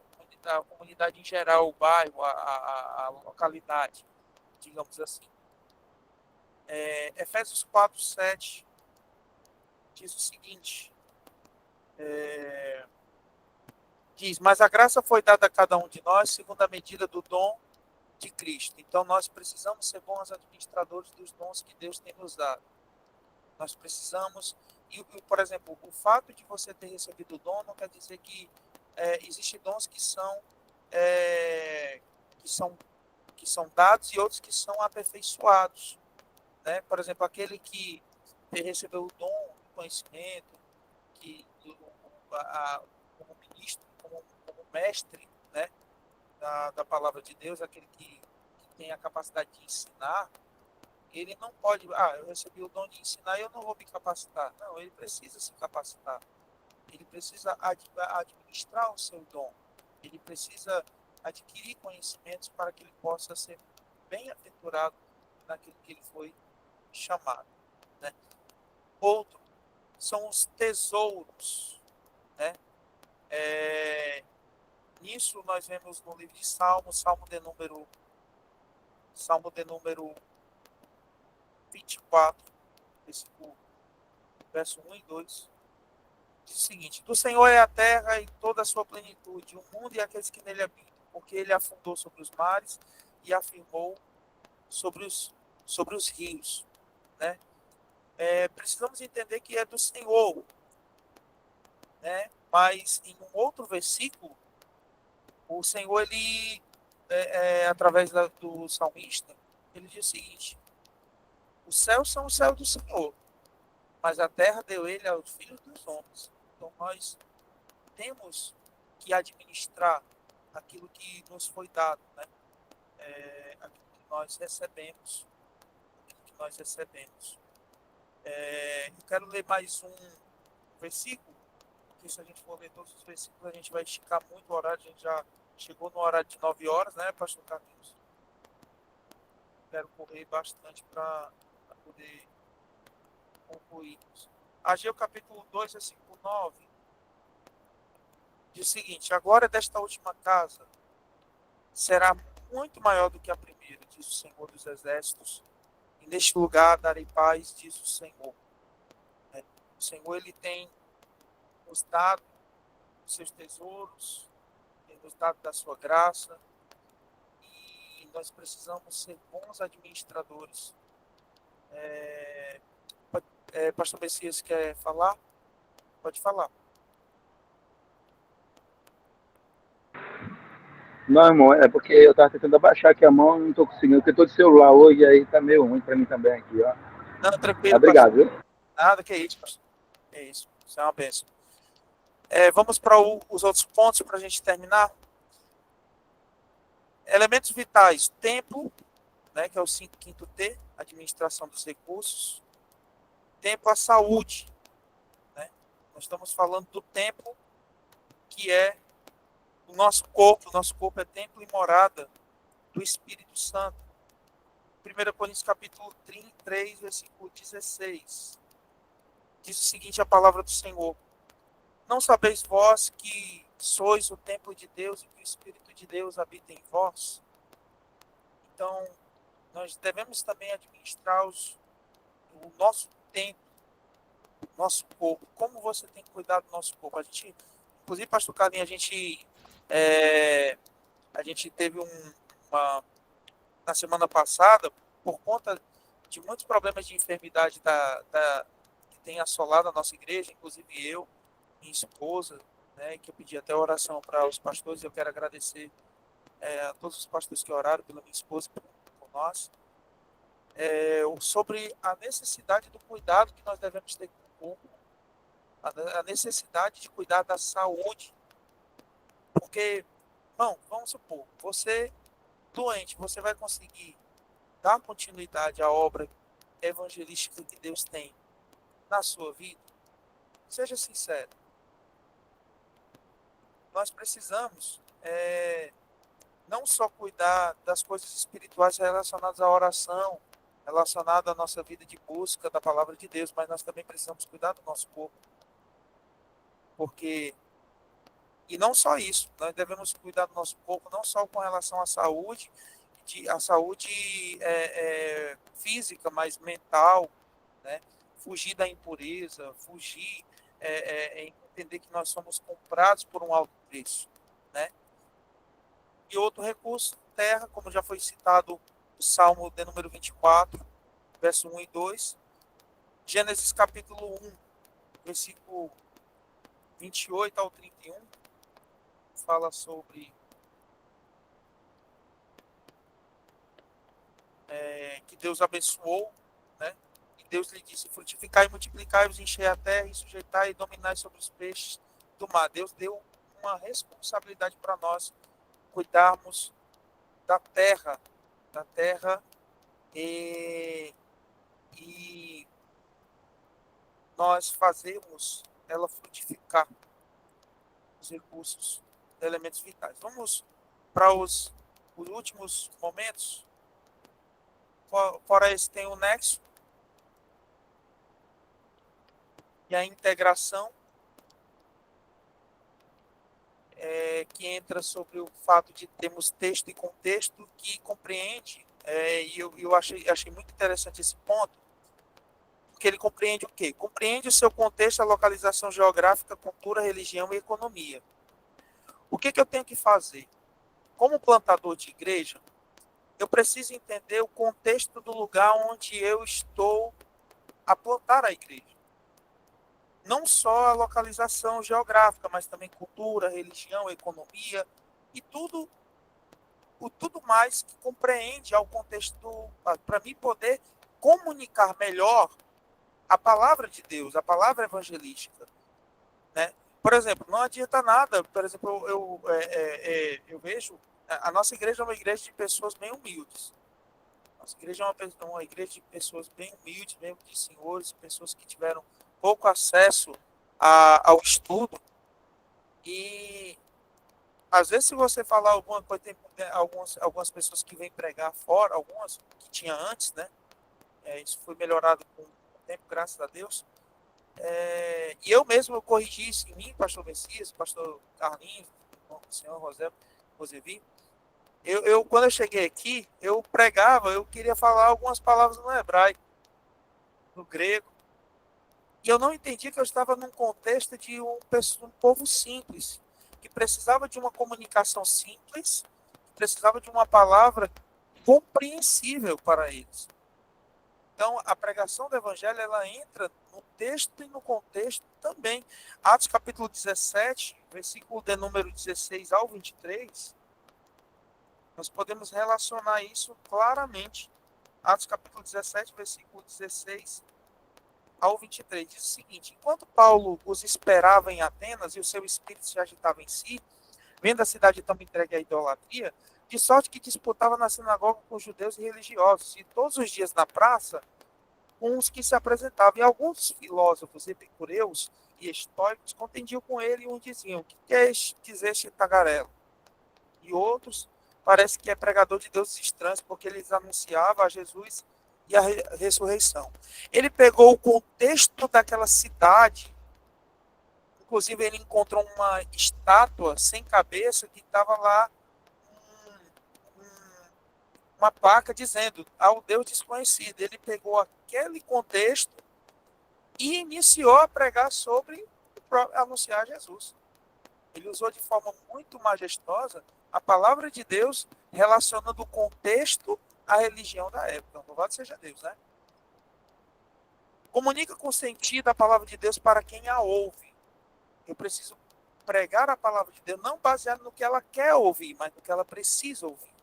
comunidade em geral, o bairro, a localidade, digamos assim. Efésios 4, 7 diz o seguinte: diz, mas a graça foi dada a cada um de nós segundo a medida do dom de Cristo. Então nós precisamos ser bons administradores dos dons que Deus tem nos dado. Nós precisamos, por exemplo, o fato de você ter recebido o dom não quer dizer que existem dons que são dados e outros que são aperfeiçoados, né? Por exemplo, aquele que recebeu o dom do conhecimento, como ministro, como mestre, né, da palavra de Deus, aquele que tem a capacidade de ensinar, ele não pode, eu recebi o dom de ensinar e eu não vou me capacitar. Não, ele precisa se capacitar. Ele precisa administrar o seu dom. Ele precisa adquirir conhecimentos para que ele possa ser bem-aventurado naquilo que ele foi chamado, né? Outro são os tesouros, né? Nisso nós vemos no livro de Salmos, Salmo de número 24, verso 1 e 2, diz o seguinte: do Senhor é a terra e toda a sua plenitude, o mundo e aqueles que nele habitam, porque ele afundou sobre os mares e afirmou sobre os rios, né? Precisamos entender que é do Senhor, né? Mas em um outro versículo, o Senhor, ele, através do salmista, ele diz o seguinte: os céus são os céus do Senhor, mas a terra deu ele aos filhos dos homens. Então nós temos que administrar aquilo que nos foi dado, né? Aquilo que nós recebemos. Eu quero ler mais um versículo, porque se a gente for ler todos os versículos, a gente vai esticar muito o horário. A gente já chegou no horário de 9 horas, né, pastor Carlinhos? Quero correr bastante para poder concluir. Ageu capítulo 2, versículo 9, diz o seguinte: agora desta última casa será muito maior do que a primeira, diz o Senhor dos Exércitos, e neste lugar darei paz, diz o Senhor. O Senhor, ele tem nos dado os seus tesouros, tem nos dado da sua graça, e nós precisamos ser bons administradores. Pastor Messias quer falar? Pode falar. Não, irmão, é porque eu estava tentando abaixar aqui a mão e não estou conseguindo, porque estou de celular hoje, aí tá meio ruim para mim também aqui, ó. Não, tranquilo. Obrigado, viu? Nada, que isso, pastor. É isso, isso é uma bênção. Vamos para os outros pontos para a gente terminar. Elementos vitais: tempo, né, que é o 5º T, administração dos recursos. Tempo, a saúde, né? Nós estamos falando do tempo que é o nosso corpo é templo e morada do Espírito Santo. 1 Coríntios capítulo 3, versículo 16. Diz o seguinte, a palavra do Senhor: não sabeis vós que sois o templo de Deus e que o Espírito de Deus habita em vós? Então, nós devemos também administrar o nosso tempo, o nosso corpo. Como você tem que cuidar do nosso corpo? A gente, inclusive, pastor Carlinhos, a gente teve na semana passada, por conta de muitos problemas de enfermidade que tem assolado a nossa igreja, inclusive eu, minha esposa, né, que eu pedi até oração para os pastores. Eu quero agradecer a todos os pastores que oraram pela minha esposa e por nós, sobre a necessidade do cuidado que nós devemos ter com o corpo, a necessidade de cuidar da saúde, porque, não, vamos supor, você doente, você vai conseguir dar continuidade à obra evangelística que Deus tem na sua vida? Seja sincero. Nós precisamos não só cuidar das coisas espirituais relacionadas à oração, relacionada à nossa vida de busca da palavra de Deus, mas nós também precisamos cuidar do nosso corpo. E não só isso, nós devemos cuidar do nosso corpo, não só com relação à saúde, física, mas mental, né? Fugir da impureza, entender que nós somos comprados por um alto preço, né? E outro recurso, terra, como já foi citado o Salmo de número 24, verso 1 e 2, Gênesis capítulo 1, versículo 28 ao 31, fala sobre que Deus abençoou, né? E Deus lhe disse: frutificai e multiplicai-vos, enchei a terra e sujeitai e dominai sobre os peixes do mar. Deus deu uma responsabilidade para nós cuidarmos da terra e nós fazemos ela frutificar os recursos, elementos vitais. Vamos para os últimos momentos. Fora esse, tem o nexo e a integração, que entra sobre o fato de termos texto e contexto que compreende, e eu achei muito interessante esse ponto, porque ele compreende o quê? Compreende o seu contexto, a localização geográfica, cultura, religião e economia. O que eu tenho que fazer? Como plantador de igreja, eu preciso entender o contexto do lugar onde eu estou a plantar a igreja. Não só a localização geográfica, mas também cultura, religião, economia e tudo mais que compreende ao contexto, para mim poder comunicar melhor a palavra de Deus, a palavra evangelística, né? Por exemplo, não adianta nada, por exemplo, eu vejo, a nossa igreja é uma igreja de pessoas bem humildes. Nossa igreja é uma igreja de pessoas bem humildes, mesmo de senhores, pessoas que tiveram pouco acesso ao estudo. E às vezes, se você falar alguma coisa, tem algumas pessoas que vêm pregar fora, algumas que tinha antes, né? Isso foi melhorado com o tempo, graças a Deus. E eu mesmo corrigi isso em mim, pastor Messias, pastor Carlinhos, o senhor Rosevi. Quando eu cheguei aqui, eu pregava, eu queria falar algumas palavras no hebraico, no grego. E eu não entendi que eu estava num contexto de um povo simples, que precisava de uma comunicação simples, que precisava de uma palavra compreensível para eles. Então, a pregação do evangelho, ela entra no texto e no contexto também. Atos capítulo 17, versículo de número 16 ao 23, nós podemos relacionar isso claramente. Atos capítulo 17, versículo 16 ao 23, diz o seguinte: enquanto Paulo os esperava em Atenas e o seu espírito se agitava em si, vendo a cidade tão entregue à idolatria, de sorte que disputava na sinagoga com os judeus e religiosos, e todos os dias na praça, com os que se apresentavam. E alguns filósofos epicureus e estoicos contendiam com ele e uns diziam: o que quer dizer este tagarela? E outros parece que é pregador de deuses estranhos, porque eles anunciavam a Jesus e a ressurreição. Ele pegou o contexto daquela cidade, inclusive ele encontrou uma estátua sem cabeça que estava lá, uma placa dizendo ao Deus desconhecido. Ele pegou aquele contexto e iniciou a pregar sobre anunciar Jesus. Ele usou de forma muito majestosa a palavra de Deus, relacionando o contexto à religião da época. Louvado seja Deus, né? Comunica com sentido a palavra de Deus para quem a ouve. Eu preciso pregar a palavra de Deus não baseado no que ela quer ouvir, mas no que ela precisa ouvir.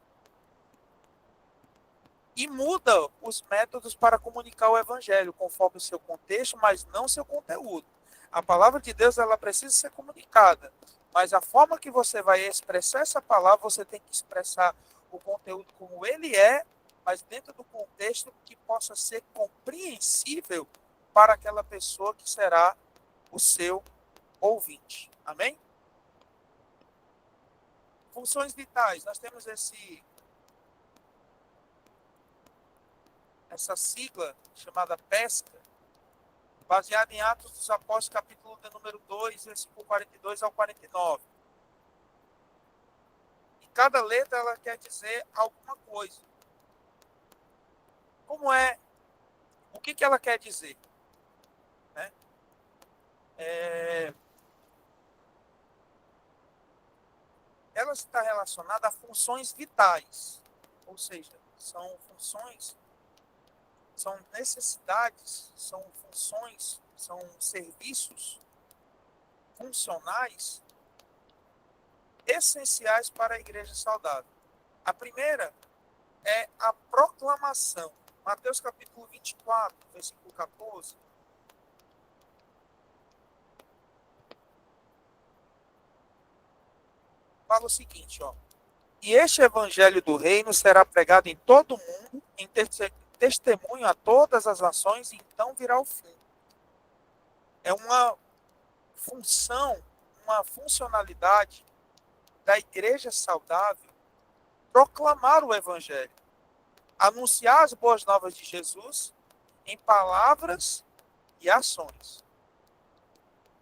E muda os métodos para comunicar o evangelho, conforme o seu contexto, mas não seu conteúdo. A palavra de Deus, ela precisa ser comunicada, mas a forma que você vai expressar essa palavra, você tem que expressar o conteúdo como ele é, mas dentro do contexto que possa ser compreensível para aquela pessoa que será o seu ouvinte. Amém? Funções vitais. Nós temos essa sigla chamada pesca, baseada em Atos dos Apóstolos, capítulo de número 2, versículo 42 ao 49. E cada letra ela quer dizer alguma coisa. Como é? O que ela quer dizer? Né? Ela está relacionada a funções vitais, ou seja, são funções, são necessidades, são funções, são serviços funcionais essenciais para a igreja saudável. A primeira é a proclamação. Mateus capítulo 24, versículo 14. Fala o seguinte, ó. E este evangelho do reino será pregado em todo o mundo, em testemunho a todas as nações, e então virá o fim. É uma função, uma funcionalidade da igreja saudável proclamar o evangelho, anunciar as boas novas de Jesus em palavras e ações.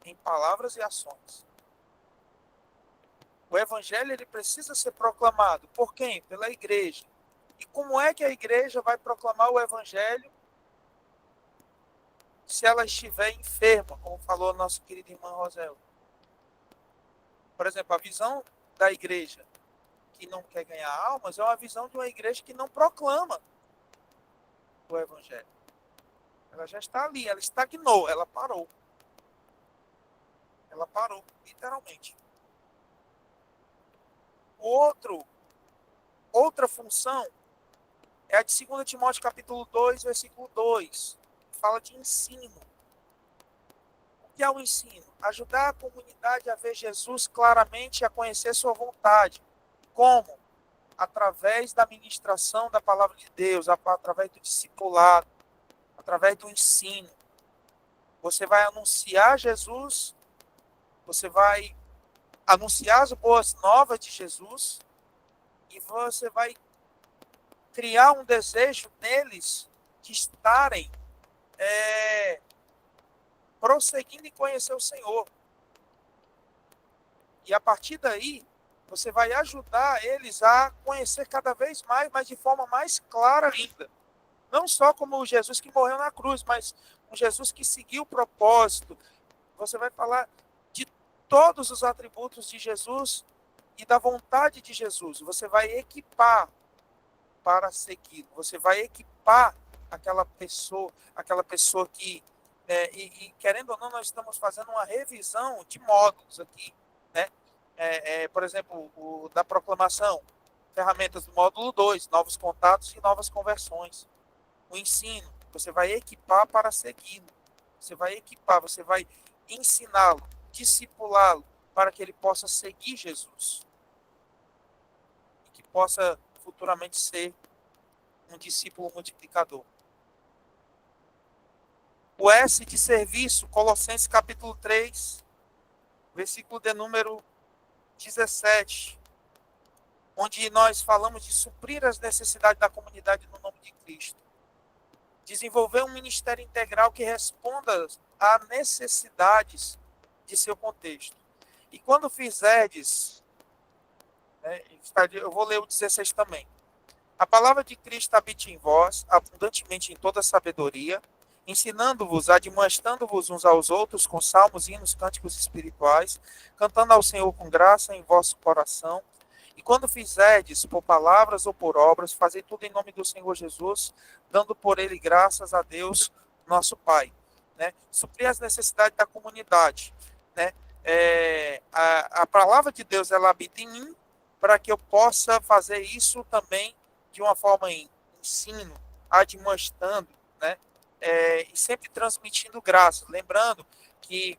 Em palavras e ações. O evangelho ele precisa ser proclamado. Por quem? Pela igreja. E como é que a igreja vai proclamar o evangelho se ela estiver enferma, como falou a nossa querida irmã Rosel? Por exemplo, a visão da igreja que não quer ganhar almas é uma visão de uma igreja que não proclama o evangelho. Ela já está ali, ela estagnou, ela parou. Ela parou, literalmente. Outra função é a de 2 Timóteo capítulo 2, versículo 2. Fala de ensino. O que é o ensino? Ajudar a comunidade a ver Jesus claramente e a conhecer sua vontade. Como? Através da ministração da palavra de Deus, através do discipulado, através do ensino. Você vai anunciar Jesus, você vai anunciar as boas novas de Jesus e você vai criar um desejo neles de estarem prosseguindo em conhecer o Senhor. E a partir daí, você vai ajudar eles a conhecer cada vez mais, mas de forma mais clara ainda. Não só como o Jesus que morreu na cruz, mas um Jesus que seguiu o propósito. Você vai falar de todos os atributos de Jesus e da vontade de Jesus. Você vai equipar para segui-lo. Você vai equipar aquela pessoa que, querendo ou não, nós estamos fazendo uma revisão de módulos aqui, né? Por exemplo, o da proclamação, ferramentas do módulo 2, novos contatos e novas conversões. O ensino, você vai equipar para segui-lo. Você vai equipar, você vai ensiná-lo, discipulá-lo, para que ele possa seguir Jesus. E que possa futuramente ser um discípulo multiplicador. O S de serviço, Colossenses capítulo 3, versículo de número 17. onde nós falamos de suprir as necessidades da comunidade no nome de Cristo. Desenvolver um ministério integral que responda a necessidades de seu contexto. E quando fizerdes, né, eu vou ler o 16 também. A palavra de Cristo habite em vós, abundantemente em toda sabedoria, ensinando-vos, admoestando-vos uns aos outros com salmos, hinos, cânticos espirituais, cantando ao Senhor com graça em vosso coração. E quando fizerdes, por palavras ou por obras, fazei tudo em nome do Senhor Jesus, dando por ele graças a Deus, nosso Pai. Né? Suprir as necessidades da comunidade. Né? A palavra de Deus, ela habita em mim, para que eu possa fazer isso também de uma forma em ensino, admoestando, né? E sempre transmitindo graça. Lembrando que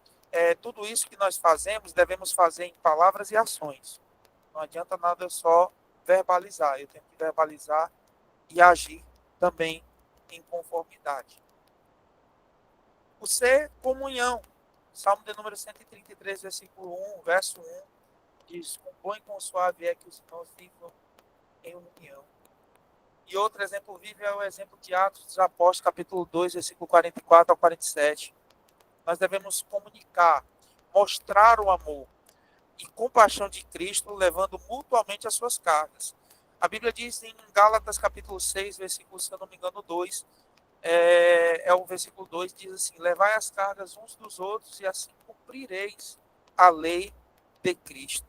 tudo isso que nós fazemos, devemos fazer em palavras e ações. Não adianta nada eu só verbalizar. Eu tenho que verbalizar e agir também em conformidade. O ser, comunhão. Salmo de número 133, versículo 1, verso 1, diz: compõe com suave é que os irmãos vivam em união. E outro exemplo vivo é o exemplo de Atos dos Apóstolos, capítulo 2, versículo 44 ao 47. Nós devemos comunicar, mostrar o amor e compaixão de Cristo, levando mutuamente as suas cargas. A Bíblia diz em Gálatas, capítulo 6, versículo, se eu não me engano, 2, o versículo 2, diz assim: levai as cargas uns dos outros e assim cumprireis a lei de Cristo.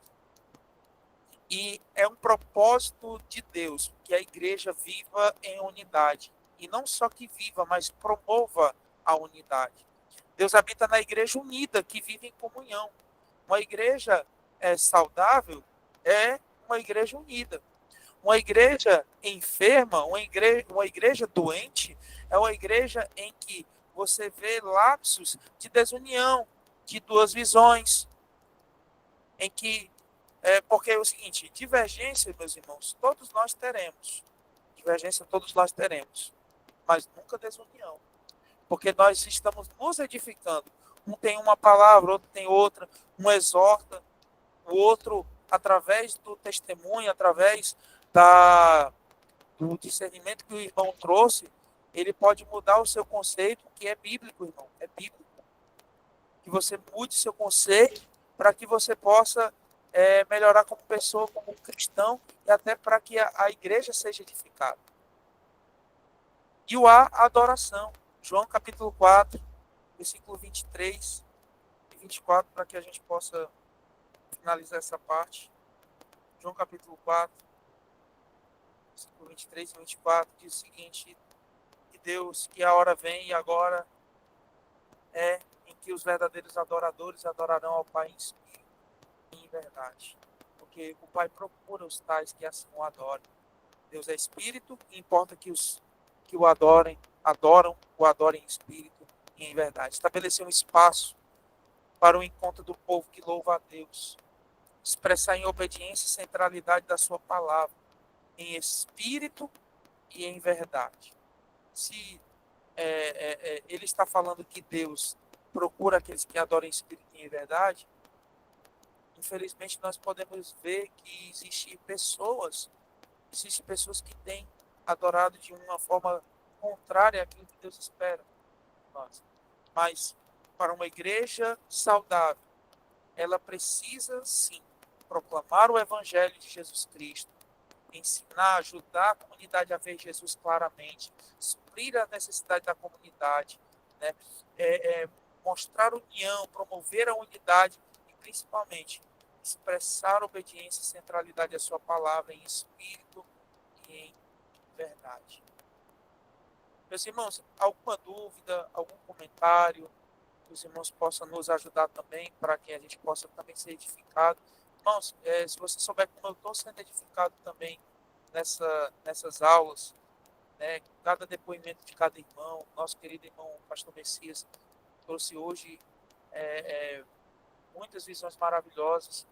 E é um propósito de Deus que a igreja viva em unidade. E não só que viva, mas promova a unidade. Deus habita na igreja unida, que vive em comunhão. Uma igreja saudável é uma igreja unida. Uma igreja enferma, uma igreja doente, é uma igreja em que você vê lapsos de desunião, de duas visões, em que porque é o seguinte, divergência, meus irmãos, todos nós teremos. Divergência todos nós teremos. Mas nunca desunião. Porque nós estamos nos edificando. Um tem uma palavra, outro tem outra. Um exorta, o outro, através do testemunho, através do discernimento que o irmão trouxe, ele pode mudar o seu conceito, que é bíblico, irmão. É bíblico. Que você mude seu conceito para que você possa melhorar como pessoa, como cristão, e até para que a igreja seja edificada. E a adoração. João capítulo 4, versículo 23 e 24, para que a gente possa finalizar essa parte. João capítulo 4, versículo 23 e 24, diz o seguinte: que Deus, que a hora vem e agora é em que os verdadeiros adoradores adorarão ao Pai em espírito em verdade, porque o Pai procura os tais que assim o adorem. Deus é espírito e importa que os que o adoram em espírito e em verdade. Estabelecer um espaço para o encontro do povo que louva a Deus, expressar em obediência e centralidade da sua palavra, em espírito e em verdade. Se ele está falando que Deus procura aqueles que adoram em espírito e em verdade, infelizmente nós podemos ver que existem pessoas que têm adorado de uma forma contrária àquilo que Deus espera de nós. Mas para uma igreja saudável, ela precisa sim proclamar o evangelho de Jesus Cristo, ensinar, ajudar a comunidade a ver Jesus claramente, suprir a necessidade da comunidade, né? Mostrar união, promover a unidade e principalmente expressar obediência e centralidade à sua palavra em espírito e em verdade. Meus irmãos, alguma dúvida, algum comentário, que os irmãos possam nos ajudar também, para que a gente possa também ser edificado. Irmãos, se você souber como eu estou sendo edificado também nessas aulas, né, cada depoimento de cada irmão, nosso querido irmão Pastor Messias trouxe hoje muitas visões maravilhosas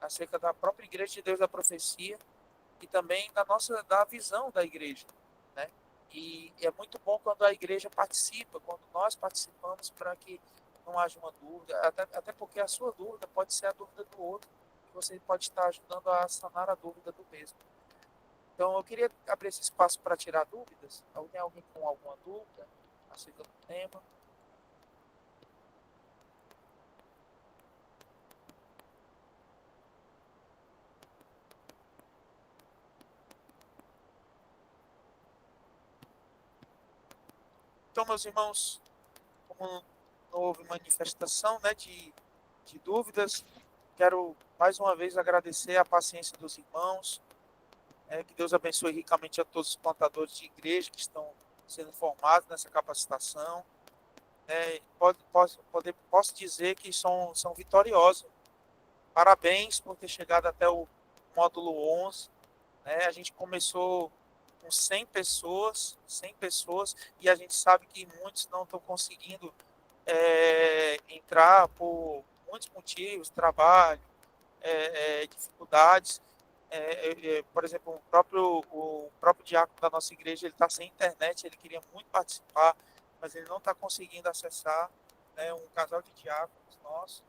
acerca da própria Igreja de Deus da Profecia e também da visão da igreja, né? E é muito bom quando a igreja participa, quando nós participamos, para que não haja uma dúvida, até porque a sua dúvida pode ser a dúvida do outro, você pode estar ajudando a sanar a dúvida do mesmo. Então, eu queria abrir esse espaço para tirar dúvidas. Alguém com alguma dúvida acerca do tema? Então, meus irmãos, como não houve manifestação, né, de dúvidas, quero mais uma vez agradecer a paciência dos irmãos. Que Deus abençoe ricamente a todos os plantadores de igreja que estão sendo formados nessa capacitação. Posso dizer que são vitoriosos. Parabéns por ter chegado até o módulo 11. A gente começou com 100 pessoas, e a gente sabe que muitos não estão conseguindo entrar por muitos motivos, trabalho, dificuldades. Por exemplo, o próprio diácono da nossa igreja, ele está sem internet, ele queria muito participar, mas ele não está conseguindo acessar, um casal de diáconos nossos,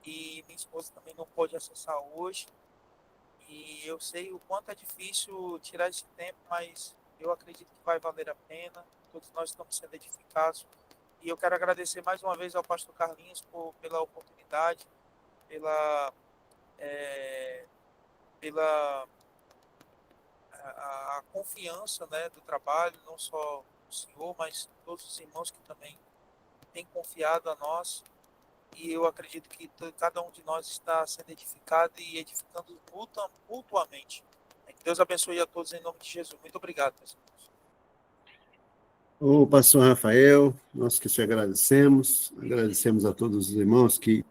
e minha esposa também não pôde acessar hoje, e eu sei o quanto é difícil tirar esse tempo, mas eu acredito que vai valer a pena, todos nós estamos sendo edificados, e eu quero agradecer mais uma vez ao pastor Carlinhos pela oportunidade, pela a confiança, do trabalho, não só o senhor, mas todos os irmãos que também têm confiado a nós, e eu acredito que cada um de nós está sendo edificado e edificando mutuamente. Que Deus abençoe a todos em nome de Jesus. Muito obrigado, meus irmãos. Ô, pastor Rafael, nós que te agradecemos a todos os irmãos que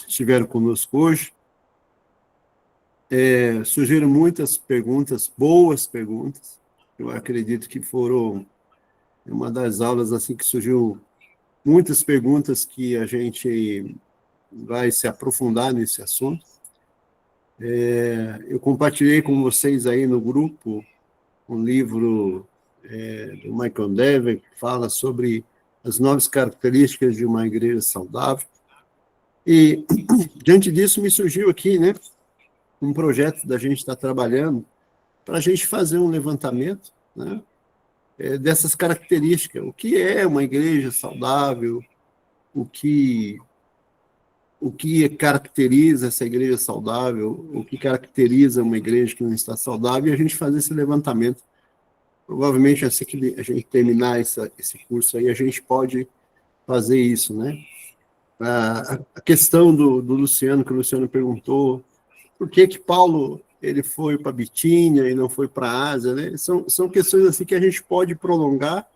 estiveram conosco hoje. Surgiram muitas perguntas, boas perguntas. Eu acredito que foram uma das aulas assim que surgiu muitas perguntas que a gente vai se aprofundar nesse assunto. Eu compartilhei com vocês aí no grupo um livro do Michael Dever, que fala sobre as 9 características de uma igreja saudável. E, diante disso, me surgiu aqui, um projeto da gente estar trabalhando para a gente fazer um levantamento, dessas características. O que é uma igreja saudável? O que caracteriza essa igreja saudável? O que caracteriza uma igreja que não está saudável? E a gente fazer esse levantamento. Provavelmente, assim que a gente terminar esse curso aí, a gente pode fazer isso, A questão do Luciano, que o Luciano perguntou, por que Paulo ele foi para Bitínia e não foi para a Ásia, São questões assim que a gente pode prolongar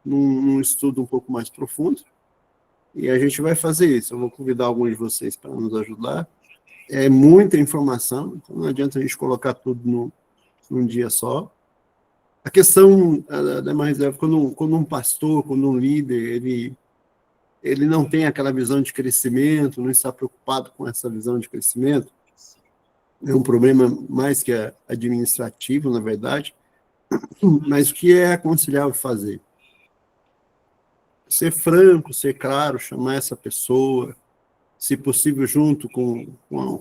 num estudo um pouco mais profundo, e a gente vai fazer isso. Eu vou convidar alguns de vocês para nos ajudar. É muita informação, então não adianta a gente colocar tudo num dia só. A questão da mais quando um pastor, quando um líder, ele não tem aquela visão de crescimento, não está preocupado com essa visão de crescimento, é um problema mais que administrativo, na verdade, mas o que é aconselhável fazer? Ser franco, ser claro, chamar essa pessoa, se possível junto com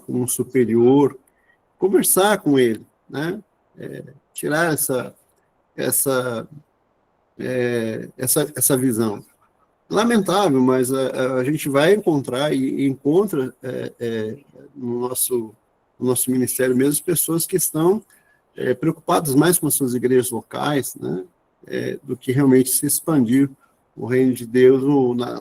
um superior, conversar com ele, tirar essa visão. Lamentável, mas a gente vai encontrar e encontra no nosso ministério mesmo pessoas que estão preocupadas mais com as suas igrejas locais, do que realmente se expandir o reino de Deus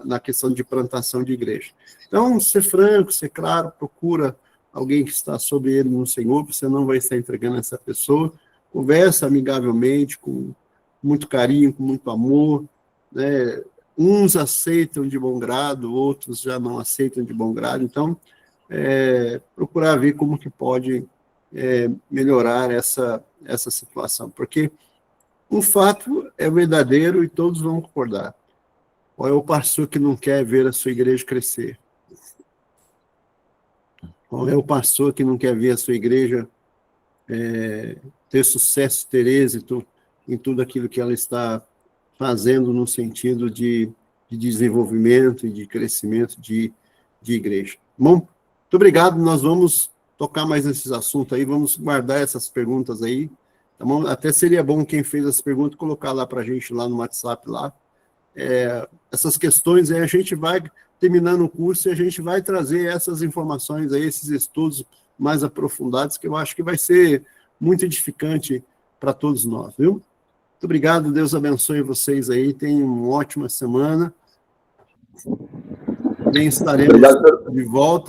na questão de plantação de igreja. Então, ser franco, ser claro, procura alguém que está sob ele no Senhor, você não vai estar entregando essa pessoa, conversa amigavelmente, com muito carinho, com muito amor, uns aceitam de bom grado, outros já não aceitam de bom grado, então, procurar ver como que pode melhorar essa situação, porque um fato é verdadeiro e todos vão concordar. Qual é o pastor que não quer ver a sua igreja crescer? Qual é o pastor que não quer ver a sua igreja ter sucesso, ter êxito em tudo aquilo que ela está fazendo no sentido de desenvolvimento e de crescimento, de de igreja. Bom, muito obrigado, nós vamos tocar mais nesses assuntos aí, vamos guardar essas perguntas aí, tá bom? Até seria bom quem fez as perguntas colocar lá para a gente, lá no WhatsApp, lá. Essas questões aí a gente vai terminando o curso e a gente vai trazer essas informações aí, esses estudos mais aprofundados, que eu acho que vai ser muito edificante para todos nós, viu? Muito obrigado, Deus abençoe vocês aí, tenham uma ótima semana. Bem, estaremos de volta.